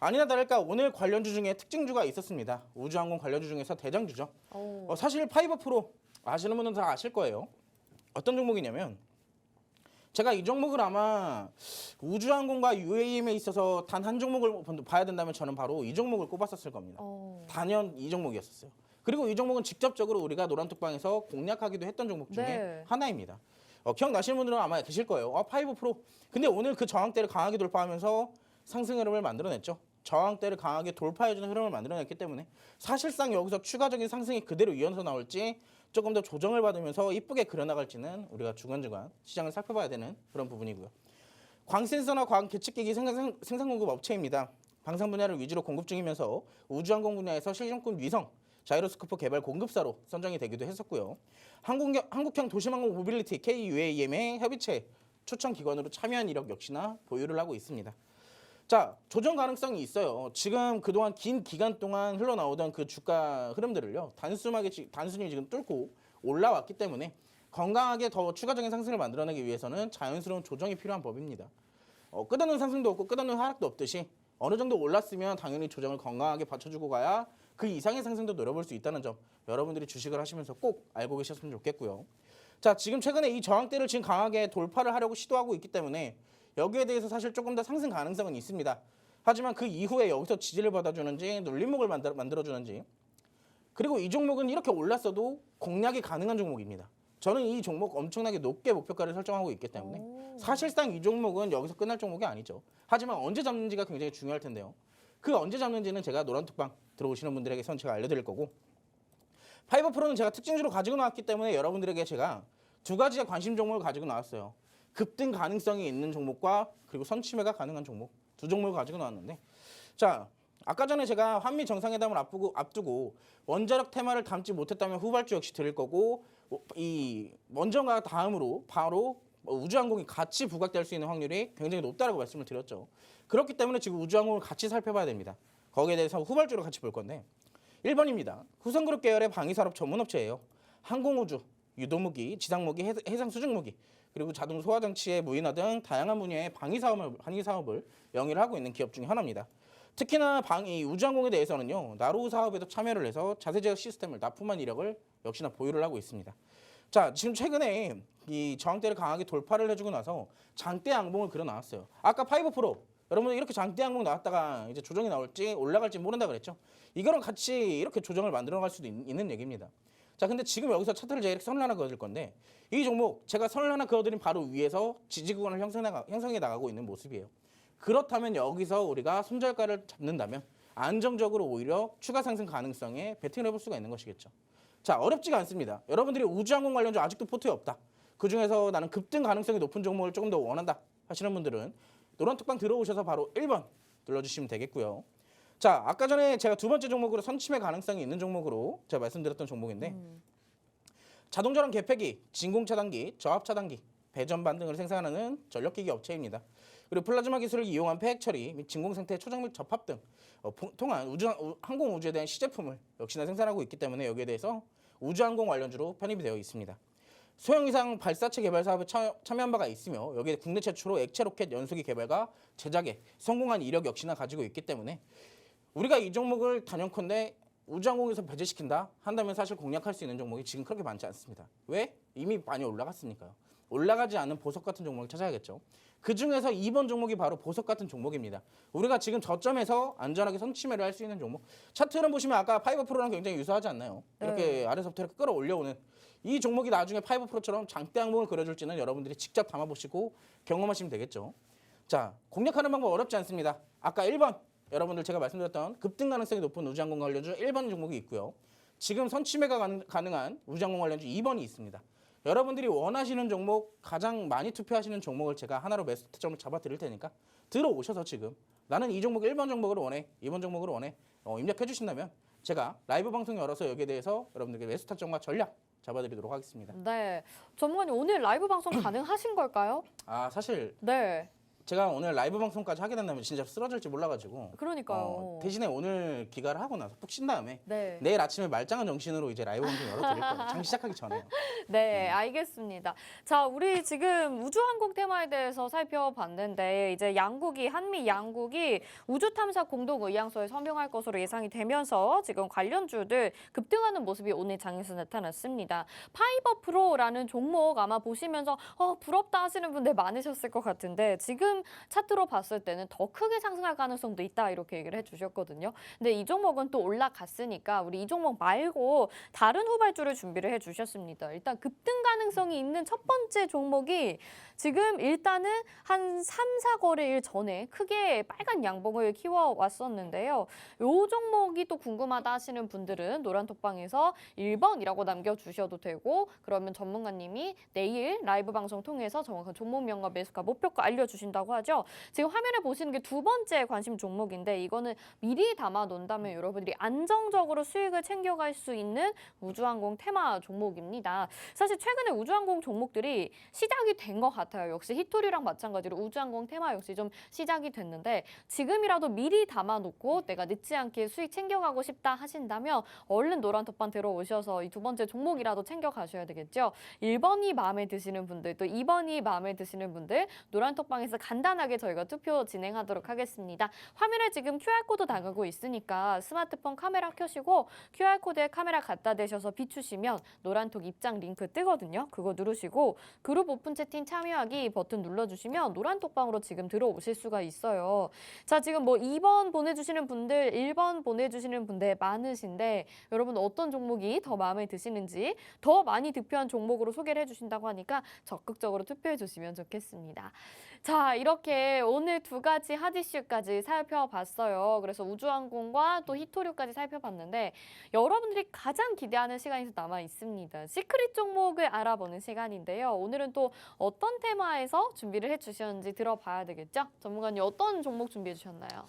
아니나 다를까 오늘 관련주 중에 특징주가 있었습니다. 우주항공 관련주 중에서 대장주죠. 사실 파이버 프로 아시는 분은 다 아실 거예요. 어떤 종목이냐면 제가 이 종목을 아마 우주항공과 UAM에 있어서 단 한 종목을 봐야 된다면 저는 바로 이 종목을 꼽았었을 겁니다. 단연 이 종목이었어요. 그리고 이 종목은 직접적으로 우리가 노란톡방에서 공략하기도 했던 종목 중에 네. 하나입니다. 기억나시는 분들은 아마 계실 거예요. 파이브 프로. 근데 오늘 그 저항대를 강하게 돌파하면서 상승 흐름을 만들어냈죠. 저항대를 강하게 돌파해주는 흐름을 만들어냈기 때문에 사실상 여기서 추가적인 상승이 그대로 이어서 나올지 조금 더 조정을 받으면서 이쁘게 그려나갈지는 우리가 주간주간 시장을 살펴봐야 되는 그런 부분이고요. 광센서나 광계측기기 생산 공급 업체입니다. 방산 분야를 위주로 공급 중이면서 우주항공 분야에서 실용급 위성 자이로스코프 개발 공급사로 선정이 되기도 했었고요. 한국형 도시항공 모빌리티 KUAM의 협의체 초청 기관으로 참여한 이력 역시나 보유를 하고 있습니다. 자, 조정 가능성이 있어요. 지금 그동안 긴 기간 동안 흘러나오던 그 주가 흐름들을요. 단순히 지금 뚫고 올라왔기 때문에 건강하게 더 추가적인 상승을 만들어내기 위해서는 자연스러운 조정이 필요한 법입니다. 끝없는 상승도 없고 끝없는 하락도 없듯이 어느 정도 올랐으면 당연히 조정을 건강하게 받쳐주고 가야 그 이상의 상승도 노려볼 수 있다는 점 여러분들이 주식을 하시면서 꼭 알고 계셨으면 좋겠고요. 자, 지금 최근에 이 저항대를 지금 강하게 돌파를 하려고 시도하고 있기 때문에 여기에 대해서 사실 조금 더 상승 가능성은 있습니다. 하지만 그 이후에 여기서 지지를 받아주는지 눌림목을 만들어주는지 그리고 이 종목은 이렇게 올랐어도 공략이 가능한 종목입니다. 저는 이 종목 엄청나게 높게 목표가를 설정하고 있기 때문에 사실상 이 종목은 여기서 끝날 종목이 아니죠. 하지만 언제 잡는지가 굉장히 중요할 텐데요. 그 언제 잡는지는 제가 노란톡방 들어오시는 분들에게선 제가 알려드릴 거고 파이버 프로는 제가 특징주로 가지고 나왔기 때문에 여러분들에게 제가 두 가지의 관심 종목을 가지고 나왔어요. 급등 가능성이 있는 종목과 그리고 선취매가 가능한 종목 두 종목을 가지고 나왔는데 자, 아까 전에 제가 한미 정상회담을 앞두고 원자력 테마를 담지 못했다면 후발주 역시 드릴 거고 이 먼저가 다음으로 바로 우주항공이 같이 부각될 수 있는 확률이 굉장히 높다라고 말씀을 드렸죠. 그렇기 때문에 지금 우주항공을 같이 살펴봐야 됩니다. 거기에 대해서 후발주로 같이 볼 건데 1번입니다. 후성그룹 계열의 방위산업 전문업체예요. 항공우주, 유도무기, 지상무기, 해상수직무기 그리고 자동 소화장치의 무인화 등 다양한 분야의 방위사업을 영위를 하고 있는 기업 중에 하나입니다. 특히나 이 우주항공에 대해서는요. 나로우 사업에도 참여를 해서 자세제어 시스템을 납품한 이력을 역시나 보유를 하고 있습니다. 자, 지금 최근에 이 저항대를 강하게 돌파를 해주고 나서 장대 양봉을 그려 나왔어요. 아까 파이브 프로 여러분들 이렇게 장대 양봉 나왔다가 이제 조정이 나올지 올라갈지 모른다 그랬죠. 이거랑 같이 이렇게 조정을 만들어갈 수도 있는 얘기입니다. 자, 근데 지금 여기서 차트를 제가 이렇게 선을 하나 그어드릴 건데 이 종목 제가 선을 하나 그어드린 바로 위에서 지지 구간을 형성해 나가고 있는 모습이에요. 그렇다면 여기서 우리가 손절가를 잡는다면 안정적으로 오히려 추가 상승 가능성에 베팅을 해볼 수가 있는 것이겠죠. 자, 어렵지가 않습니다. 여러분들이 우주항공 관련주 아직도 포트에 없다. 그중에서 나는 급등 가능성이 높은 종목을 조금 더 원한다 하시는 분들은 노란톡방 들어오셔서 바로 1번 눌러주시면 되겠고요. 자, 아까 전에 제가 두 번째 종목으로 선침의 가능성이 있는 종목으로 제가 말씀드렸던 종목인데 자동전원 개폐기, 진공차단기, 저압차단기, 배전반 등을 생산하는 전력기기 업체입니다. 그리고 플라즈마 기술을 이용한 폐핵 처리 및 진공 상태의 초정 및 접합 등 통한 항공 우주에 대한 시제품을 역시나 생산하고 있기 때문에 여기에 대해서 우주항공 관련주로 편입이 되어 있습니다. 소형이상 발사체 개발 사업에 참여한 바가 있으며 여기에 국내 최초로 액체 로켓 연소기 개발과 제작에 성공한 이력 역시나 가지고 있기 때문에 우리가 이 종목을 단연컨대 우주항공에서 배제시킨다 한다면 사실 공략할 수 있는 종목이 지금 그렇게 많지 않습니다. 왜? 이미 많이 올라갔으니까요. 올라가지 않은 보석 같은 종목을 찾아야겠죠. 그중에서 2번 종목이 바로 보석 같은 종목입니다. 우리가 지금 저점에서 안전하게 선취매를 할 수 있는 종목. 차트는 보시면 아까 5%랑 굉장히 유사하지 않나요? 이렇게 아래서부터 이렇게 끌어올려오는 이 종목이 나중에 5%처럼 장대 항목을 그려줄지는 여러분들이 직접 담아보시고 경험하시면 되겠죠. 자, 공략하는 방법 어렵지 않습니다. 아까 1번 여러분들 제가 말씀드렸던 급등 가능성이 높은 우주항공 관련주 1번 종목이 있고요. 지금 선취매가 가능한 우주항공 관련주 2번이 있습니다. 여러분들이 원하시는 종목, 가장 많이 투표하시는 종목을 제가 하나로 매수 타점을 잡아드릴 테니까 들어오셔서 지금 나는 이 종목 1번 종목으로 원해, 2번 종목으로 원해 입력해 주신다면 제가 라이브 방송 열어서 여기에 대해서 여러분들께 매수 타점과 전략 잡아드리도록 하겠습니다. 네, 전문가님 오늘 라이브 방송 가능하신 걸까요? 아 사실 네, 제가 오늘 라이브 방송까지 하게 된다면 진짜 쓰러질지 몰라가지고 그러니까요. 대신에 오늘 귀가를 하고 나서 푹 쉰 다음에 네. 내일 아침에 말짱한 정신으로 이제 라이브 방송 열어드릴 거예요. 장 시작하기 전에요. 네, 알겠습니다. 자, 우리 지금 우주항공 테마에 대해서 살펴봤는데 이제 한미 양국이 우주탐사 공동의향서에 서명할 것으로 예상이 되면서 지금 관련주들 급등하는 모습이 오늘 장에서 나타났습니다. 파이버 프로라는 종목 아마 보시면서 부럽다 하시는 분들 많으셨을 것 같은데 지금 차트로 봤을 때는 더 크게 상승할 가능성도 있다 이렇게 얘기를 해주셨거든요. 근데 이 종목은 또 올라갔으니까 우리 이 종목 말고 다른 후발주를 준비를 해주셨습니다. 일단 급등 가능성이 있는 첫 번째 종목이 지금 일단은 한 3, 4거래일 전에 크게 빨간 양봉을 키워왔었는데요. 요 종목이 또 궁금하다 하시는 분들은 노란톡방에서 1번이라고 남겨주셔도 되고 그러면 전문가님이 내일 라이브 방송 통해서 정확한 종목명과 매수가 목표가 알려주신다고 하죠. 지금 화면에 보시는 게 두 번째 관심 종목인데 이거는 미리 담아 놓는다면 여러분들이 안정적으로 수익을 챙겨갈 수 있는 우주항공 테마 종목입니다. 사실 최근에 우주항공 종목들이 시작이 된 것 같아요. 역시 히토리랑 마찬가지로 우주항공 테마 역시 좀 시작이 됐는데 지금이라도 미리 담아놓고 내가 늦지 않게 수익 챙겨가고 싶다 하신다면 얼른 노란톡방 들어오셔서 이 두 번째 종목이라도 챙겨가셔야 되겠죠. 1번이 마음에 드시는 분들 또 2번이 마음에 드시는 분들 노란톡방에서 간단하게 저희가 투표 진행하도록 하겠습니다. 화면에 지금 QR코드 나가고 있으니까 스마트폰 카메라 켜시고 QR코드에 카메라 갖다 대셔서 비추시면 노란톡 입장 링크 뜨거든요. 그거 누르시고 그룹 오픈 채팅 참여하기 버튼 눌러주시면 노란톡방으로 지금 들어오실 수가 있어요. 자, 지금 뭐 2번 보내주시는 분들, 1번 보내주시는 분들 많으신데 여러분 어떤 종목이 더 마음에 드시는지 더 많이 득표한 종목으로 소개를 해주신다고 하니까 적극적으로 투표해 주시면 좋겠습니다. 자, 이렇게 오늘 두 가지 핫 이슈까지 살펴봤어요. 그래서 우주항공과 또 히토류까지 살펴봤는데 여러분들이 가장 기대하는 시간이 남아 있습니다. 시크릿 종목을 알아보는 시간인데요. 오늘은 또 어떤 테마에서 준비를 해주셨는지 들어봐야 되겠죠? 전문가님 어떤 종목 준비해 주셨나요?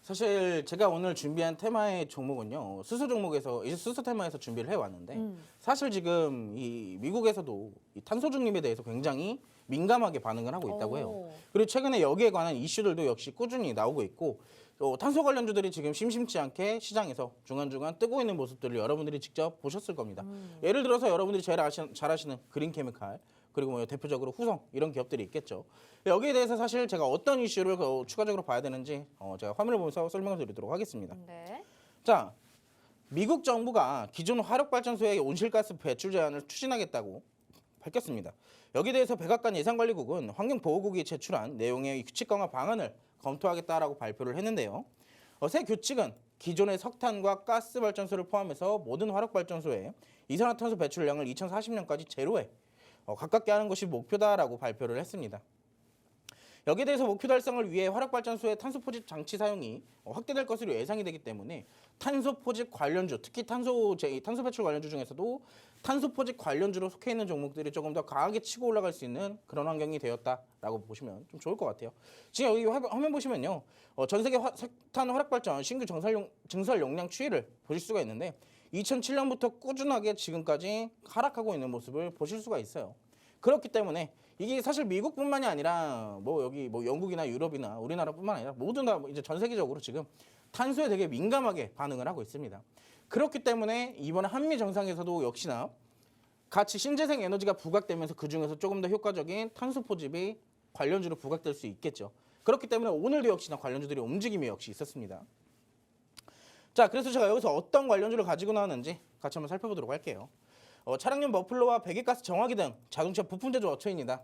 사실 제가 오늘 준비한 테마의 종목은요. 수소 종목에서 이제 수소 테마에서 준비를 해왔는데 사실 지금 이 미국에서도 이 탄소 중립에 대해서 굉장히 민감하게 반응을 하고 있다고 해요. 그리고 최근에 여기에 관한 이슈들도 역시 꾸준히 나오고 있고 탄소 관련주들이 지금 심심치 않게 시장에서 중간중간 뜨고 있는 모습들을 여러분들이 직접 보셨을 겁니다. 예를 들어서 여러분들이 제일 잘 아시는 그린케미칼 그리고 뭐 대표적으로 후성 이런 기업들이 있겠죠. 여기에 대해서 사실 제가 어떤 이슈를 추가적으로 봐야 되는지 제가 화면을 보면서 설명을 드리도록 하겠습니다. 네. 자, 미국 정부가 기존 화력발전소의 온실가스 배출 제한을 추진하겠다고 밝혔습니다. 여기에 대해서 백악관 예산관리국은 환경보호국이 제출한 내용의 규칙 강화 방안을 검토하겠다라고 발표를 했는데요. 새 규칙은 기존의 석탄과 가스 발전소를 포함해서 모든 화력발전소의 이산화탄소 배출량을 2040년까지 제로에 가깝게 하는 것이 목표다라고 발표를 했습니다. 여기에 대해서 목표 달성을 위해 화력발전소의 탄소 포집 장치 사용이 확대될 것으로 예상이 되기 때문에 탄소 포집 관련주, 특히 탄소 배출 관련주 중에서도 탄소 포집 관련주로 속해 있는 종목들이 조금 더 강하게 치고 올라갈 수 있는 그런 환경이 되었다라고 보시면 좀 좋을 것 같아요. 지금 여기 화면 보시면요, 전 세계 석탄 화력발전 신규 증설 용량 추이를 보실 수가 있는데 2007년부터 꾸준하게 지금까지 하락하고 있는 모습을 보실 수가 있어요. 그렇기 때문에 이게 사실 미국뿐만이 아니라 여기 영국이나 유럽이나 우리나라뿐만 아니라 모두 다 이제 전 세계적으로 지금 탄소에 되게 민감하게 반응을 하고 있습니다. 그렇기 때문에 이번에 한미 정상에서도 역시나 같이 신재생 에너지가 부각되면서 그중에서 조금 더 효과적인 탄소 포집이 관련주로 부각될 수 있겠죠. 그렇기 때문에 오늘도 역시나 관련주들이 움직임이 역시 있었습니다. 자, 그래서 제가 여기서 어떤 관련주를 가지고 나왔는지 같이 한번 살펴보도록 할게요. 차량용 머플러와 배기가스 정화기 등 자동차 부품 제조 업체입니다.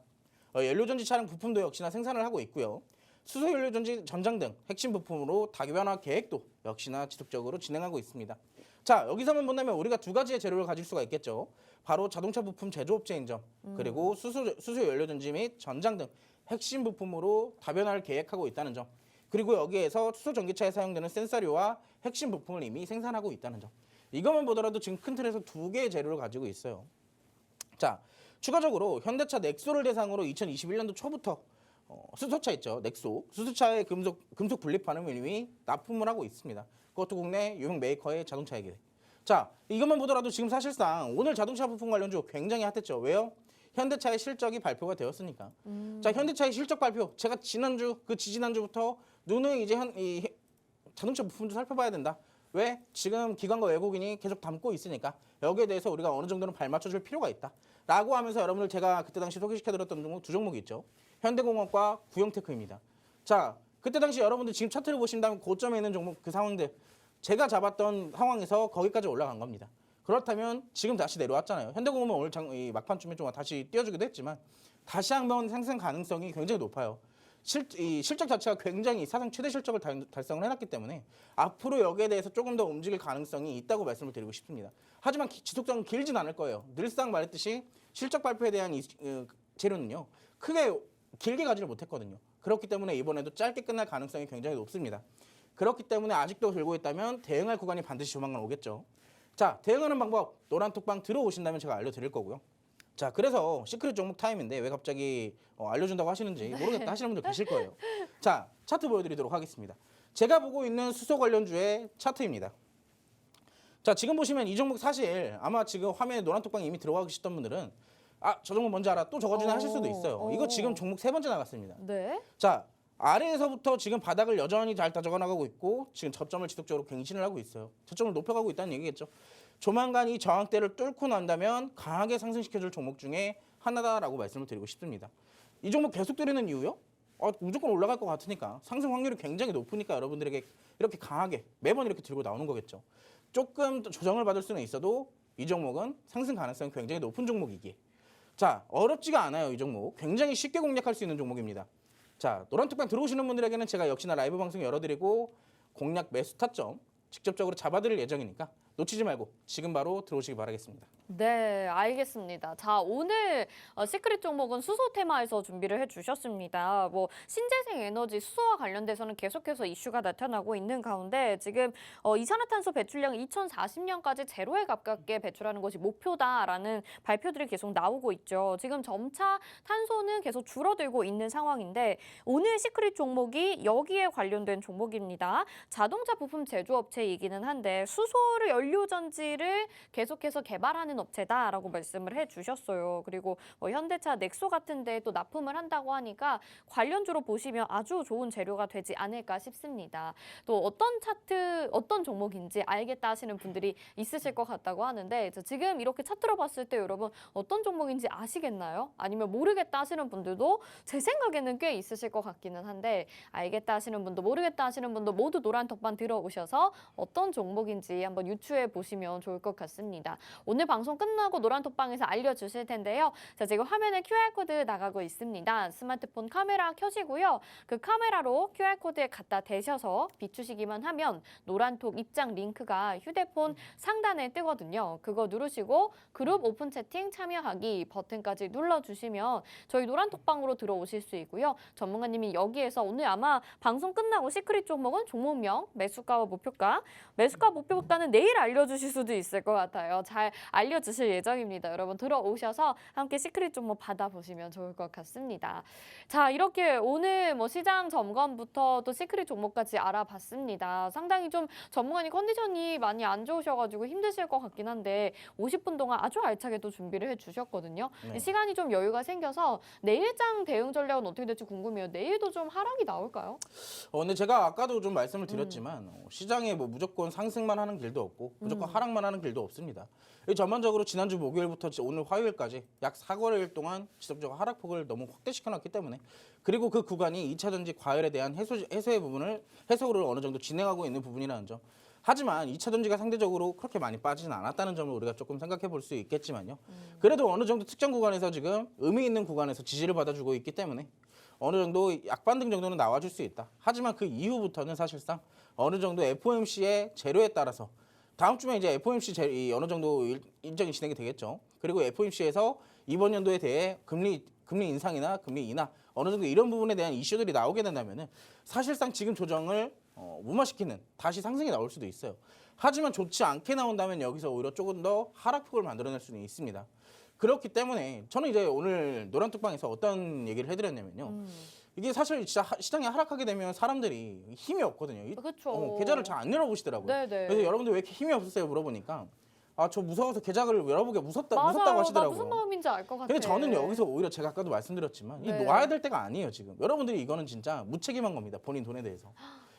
연료전지 차량 부품도 역시나 생산을 하고 있고요. 수소 연료전지 전장 등 핵심 부품으로 다변화 계획도 역시나 지속적으로 진행하고 있습니다. 자, 여기서만 본다면 우리가 두 가지의 재료를 가질 수가 있겠죠. 바로 자동차 부품 제조업체인 점, 그리고 수소 연료전지 및 전장 등 핵심 부품으로 다변화를 계획하고 있다는 점, 그리고 여기에서 수소 전기차에 사용되는 센서류와 핵심 부품을 이미 생산하고 있다는 점. 이것만 보더라도 지금 큰 틀에서 두 개의 재료를 가지고 있어요. 자, 추가적으로 현대차 넥소를 대상으로 2021년도 초부터 수소차 있죠, 넥소. 수소차의 금속 분리판을 이미 납품을 하고 있습니다. 그것도 국내 유명 메이커의 자동차에게. 자, 이것만 보더라도 지금 사실상 오늘 자동차 부품 관련주 굉장히 핫했죠. 왜요? 현대차의 실적이 발표가 되었으니까. 자, 현대차의 실적 발표. 제가 지난주, 지지난주부터 누누이 이제 이 자동차 부품도 살펴봐야 된다. 왜? 지금 기관과 외국인이 계속 담고 있으니까 여기에 대해서 우리가 어느 정도는 발맞춰줄 필요가 있다. 라고 하면서 여러분들 제가 그때 당시 소개시켜드렸던 종목 두 종목이 있죠. 현대공업과 구형테크입니다. 자, 그때 당시 여러분들 지금 차트를 보신다면 고점에 있는 종목 그 상황들 제가 잡았던 상황에서 거기까지 올라간 겁니다. 그렇다면 지금 다시 내려왔잖아요. 현대공업은 오늘 막판쯤에 좀 다시 띄워주기도 했지만 다시 한번 상승 가능성이 굉장히 높아요. 실적 자체가 굉장히 사상 최대 실적을 달성을 해놨기 때문에 앞으로 여기에 대해서 조금 더 움직일 가능성이 있다고 말씀을 드리고 싶습니다. 하지만 지속성은 길진 않을 거예요. 늘상 말했듯이 실적 발표에 대한 재료는요. 크게 길게 가지를 못했거든요. 그렇기 때문에 이번에도 짧게 끝날 가능성이 굉장히 높습니다. 그렇기 때문에 아직도 들고 있다면 대응할 구간이 반드시 조만간 오겠죠. 자, 대응하는 방법 노란톡방 들어오신다면 제가 알려드릴 거고요. 자, 그래서 시크릿 종목 타임인데 왜 갑자기 알려준다고 하시는지 모르겠다 하시는 분들 계실 거예요. 자, 차트 보여드리도록 하겠습니다. 제가 보고 있는 수소 관련주의 차트입니다. 자, 지금 보시면 이 종목 사실 아마 지금 화면에 노란톡방에 이미 들어가 계셨던 분들은 저 종목 뭔지 알아? 또 적어주네 하실 수도 있어요. 이거 지금 종목 3번째 나갔습니다. 네. 자, 아래에서부터 지금 바닥을 여전히 잘 따져가 나가고 있고 지금 저점을 지속적으로 갱신을 하고 있어요. 저점을 높여가고 있다는 얘기겠죠. 조만간 이 저항대를 뚫고 난다면 강하게 상승시켜줄 종목 중에 하나다라고 말씀을 드리고 싶습니다. 이 종목 계속 드리는 이유요? 무조건 올라갈 것 같으니까 상승 확률이 굉장히 높으니까 여러분들에게 이렇게 강하게 매번 이렇게 들고 나오는 거겠죠. 조금 조정을 받을 수는 있어도 이 종목은 상승 가능성이 굉장히 높은 종목이기에 자, 어렵지가 않아요. 이 종목 굉장히 쉽게 공략할 수 있는 종목입니다. 자, 노란톡방 들어오시는 분들에게는 제가 역시나 라이브 방송 열어드리고 공략 매수 타점 직접적으로 잡아드릴 예정이니까 놓치지 말고 지금 바로 들어오시기 바라겠습니다. 네, 알겠습니다. 자, 오늘 시크릿 종목은 수소 테마에서 준비를 해주셨습니다. 뭐 신재생 에너지 수소와 관련돼서는 계속해서 이슈가 나타나고 있는 가운데 지금 이산화탄소 배출량 2040년까지 제로에 가깝게 배출하는 것이 목표다라는 발표들이 계속 나오고 있죠. 지금 점차 탄소는 계속 줄어들고 있는 상황인데 오늘 시크릿 종목이 여기에 관련된 종목입니다. 자동차 부품 제조업체이기는 한데 수소를 연료전지를 계속해서 개발하는 업체다라고 말씀을 해주셨어요. 그리고 현대차 넥소 같은 데 또 납품을 한다고 하니까 관련주로 보시면 아주 좋은 재료가 되지 않을까 싶습니다. 또 어떤 차트, 어떤 종목인지 알겠다 하시는 분들이 있으실 것 같다고 하는데 지금 이렇게 차트로 봤을 때 여러분 어떤 종목인지 아시겠나요? 아니면 모르겠다 하시는 분들도 제 생각에는 꽤 있으실 것 같기는 한데 알겠다 하시는 분도 모르겠다 하시는 분도 모두 노란 톡방 들어오셔서 어떤 종목인지 한번 유추해 보시면 좋을 것 같습니다. 오늘 방송 끝나고 노란톡방에서 알려주실 텐데요. 자, 지금 화면에 QR코드 나가고 있습니다. 스마트폰 카메라 켜시고요. 그 카메라로 QR코드에 갖다 대셔서 비추시기만 하면 노란톡 입장 링크가 휴대폰 상단에 뜨거든요. 그거 누르시고 그룹 오픈 채팅 참여하기 버튼까지 눌러주시면 저희 노란톡방으로 들어오실 수 있고요. 전문가님이 여기에서 오늘 아마 방송 끝나고 시크릿 종목은 종목명, 매수가와 목표가, 매수가 목표가는 내일 알려주실 수도 있을 것 같아요. 잘 알려주실 예정입니다. 여러분 들어오셔서 함께 시크릿 종목 받아보시면 좋을 것 같습니다. 자, 이렇게 오늘 시장 점검부터 또 시크릿 종목까지 알아봤습니다. 상당히 좀 전문가님 컨디션이 많이 안 좋으셔가지고 힘드실 것 같긴 한데 50분 동안 아주 알차게 또 준비를 해주셨거든요. 네. 시간이 좀 여유가 생겨서 내일장 대응 전략은 어떻게 될지 궁금해요. 내일도 좀 하락이 나올까요? 근데 제가 아까도 좀 말씀을 드렸지만 시장에 무조건 상승만 하는 길도 없고 되고 무조건 하락만 하는 길도 없습니다. 이 전반적으로 지난주 목요일부터 오늘 화요일까지 약 4거래일 동안 지속적으로 하락폭을 너무 확대시켜놨기 때문에 그리고 그 구간이 2차 전지 과열에 대한 해소의 부분을 해소를 어느 정도 진행하고 있는 부분이라는 점. 하지만 2차 전지가 상대적으로 그렇게 많이 빠지진 않았다는 점을 우리가 조금 생각해 볼 수 있겠지만요. 그래도 어느 정도 특정 구간에서 지금 의미 있는 구간에서 지지를 받아주고 있기 때문에 어느 정도 약반등 정도는 나와줄 수 있다. 하지만 그 이후부터는 사실상 어느 정도 FOMC의 재료에 따라서 다음 주면 이제 FOMC 어느 정도 일정이 진행이 되겠죠. 그리고 FOMC에서 이번 연도에 대해 금리 인상이나 금리 인하 어느 정도 이런 부분에 대한 이슈들이 나오게 된다면은 사실상 지금 조정을 무마시키는 다시 상승이 나올 수도 있어요. 하지만 좋지 않게 나온다면 여기서 오히려 조금 더 하락폭을 만들어낼 수는 있습니다. 그렇기 때문에 저는 이제 오늘 노란톡방에서 어떤 얘기를 해드렸냐면요. 이게 사실 진짜 시장이 하락하게 되면 사람들이 힘이 없거든요. 그렇죠. 계좌를 잘 안 열어보시더라고요. 네네. 그래서 여러분들 왜 이렇게 힘이 없으세요? 물어보니까 저 무서워서 계좌를 열어보기가 무섭다고 맞아요. 나 하시더라고요. 무슨 마음인지 알 것 같아. 근데 저는 여기서 오히려 제가 아까도 말씀드렸지만 이 네. 놓아야 될 때가 아니에요. 지금 여러분들이 이거는 진짜 무책임한 겁니다. 본인 돈에 대해서.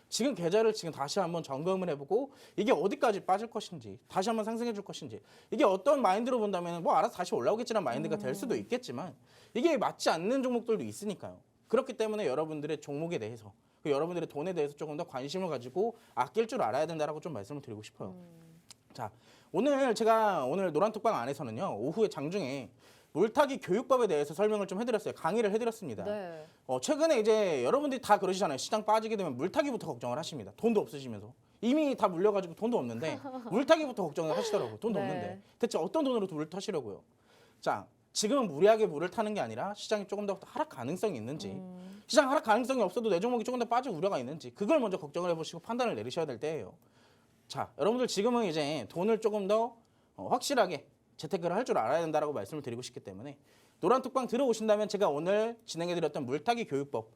지금 계좌를 지금 다시 한번 점검을 해보고 이게 어디까지 빠질 것인지 다시 한번 상승해 줄 것인지 이게 어떤 마인드로 본다면 뭐 알아서 다시 올라오겠지라는 마인드가 될 수도 있겠지만 이게 맞지 않는 종목들도 있으니까요. 그렇기 때문에 여러분들의 종목에 대해서 여러분들의 돈에 대해서 조금 더 관심을 가지고 아낄 줄 알아야 된다라고 좀 말씀을 드리고 싶어요. 자, 제가 오늘 노란톡방 안에서는요. 오후에 장중에 물타기 교육법에 대해서 설명을 좀 해드렸어요. 강의를 해드렸습니다. 네. 최근에 이제 여러분들이 다 그러시잖아요. 시장 빠지게 되면 물타기부터 걱정을 하십니다. 돈도 없으시면서. 이미 다 물려가지고 돈도 없는데 물타기부터 걱정을 하시더라고요. 돈도 네. 없는데. 대체 어떤 돈으로 물을 타시려고요? 자, 지금은 무리하게 물을 타는 게 아니라 시장이 조금 더 하락 가능성이 있는지 시장 하락 가능성이 없어도 내 종목이 조금 더 빠질 우려가 있는지 그걸 먼저 걱정을 해보시고 판단을 내리셔야 될 때예요. 자, 여러분들 지금은 이제 돈을 조금 더 확실하게 재테크를 할 줄 알아야 된다라고 말씀을 드리고 싶기 때문에 노란톡방 들어오신다면 제가 오늘 진행해드렸던 물타기 교육법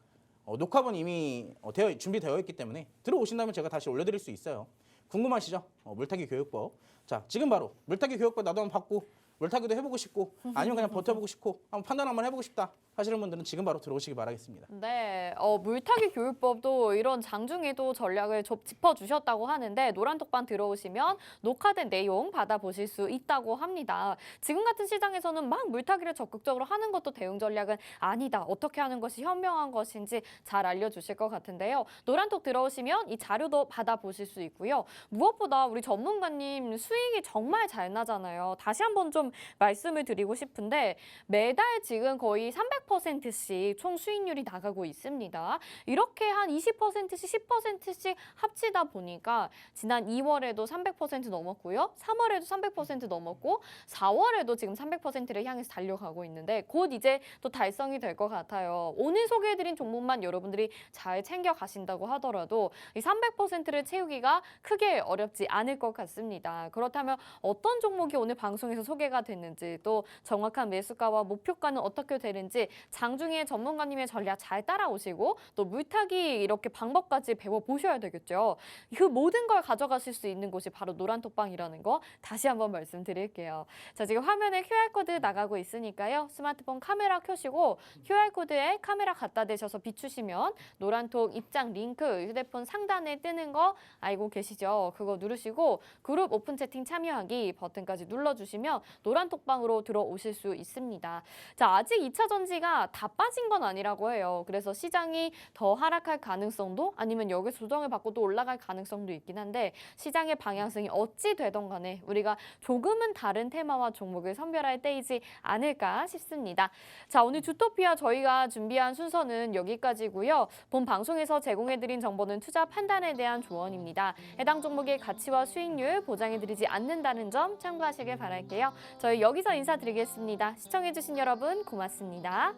녹화본 이미 준비되어 있기 때문에 들어오신다면 제가 다시 올려드릴 수 있어요. 궁금하시죠? 물타기 교육법. 자, 지금 바로 물타기 교육법 나도 한번 받고 물타기도 해보고 싶고 아니면 그냥 버텨보고 싶고 한번 판단 한번 해보고 싶다 하시는 분들은 지금 바로 들어오시기 바라겠습니다. 네, 물타기 교육법도 이런 장중에도 전략을 짚어주셨다고 하는데 노란톡방 들어오시면 녹화된 내용 받아보실 수 있다고 합니다. 지금 같은 시장에서는 막 물타기를 적극적으로 하는 것도 대응 전략은 아니다. 어떻게 하는 것이 현명한 것인지 잘 알려주실 것 같은데요. 노란톡 들어오시면 이 자료도 받아보실 수 있고요. 무엇보다 우리 전문가님 수익이 정말 잘 나잖아요. 다시 한번 좀 말씀을 드리고 싶은데 매달 지금 거의 300%씩 총 수익률이 나가고 있습니다. 이렇게 한 20%씩 10%씩 합치다 보니까 지난 2월에도 300% 넘었고요. 3월에도 300% 넘었고 4월에도 지금 300%를 향해서 달려가고 있는데 곧 이제 또 달성이 될 것 같아요. 오늘 소개해드린 종목만 여러분들이 잘 챙겨 가신다고 하더라도 이 300%를 채우기가 크게 어렵지 않을 것 같습니다. 그렇다면 어떤 종목이 오늘 방송에서 소개가 됐는지 또 정확한 매수가와 목표가는 어떻게 되는지 장중에 전문가님의 전략 잘 따라오시고 또 물타기 이렇게 방법까지 배워보셔야 되겠죠. 그 모든 걸 가져가실 수 있는 곳이 바로 노란톡방이라는 거 다시 한번 말씀드릴게요. 자, 지금 화면에 QR코드 나가고 있으니까요. 스마트폰 카메라 켜시고 QR코드에 카메라 갖다 대셔서 비추시면 노란톡 입장 링크 휴대폰 상단에 뜨는 거 알고 계시죠? 그거 누르시고 그룹 오픈 채팅 참여하기 버튼까지 눌러주시면 노란톡방으로 들어오실 수 있습니다. 자, 아직 2차 전지가 다 빠진 건 아니라고 해요. 그래서 시장이 더 하락할 가능성도 아니면 여기서 조정을 받고 또 올라갈 가능성도 있긴 한데 시장의 방향성이 어찌 되던 간에 우리가 조금은 다른 테마와 종목을 선별할 때이지 않을까 싶습니다. 자, 오늘 주토피아 저희가 준비한 순서는 여기까지고요. 본 방송에서 제공해드린 정보는 투자 판단에 대한 조언입니다. 해당 종목의 가치와 수익률 보장해드리지 않는다는 점 참고하시길 바랄게요. 저희 여기서 인사드리겠습니다. 시청해주신 여러분 고맙습니다.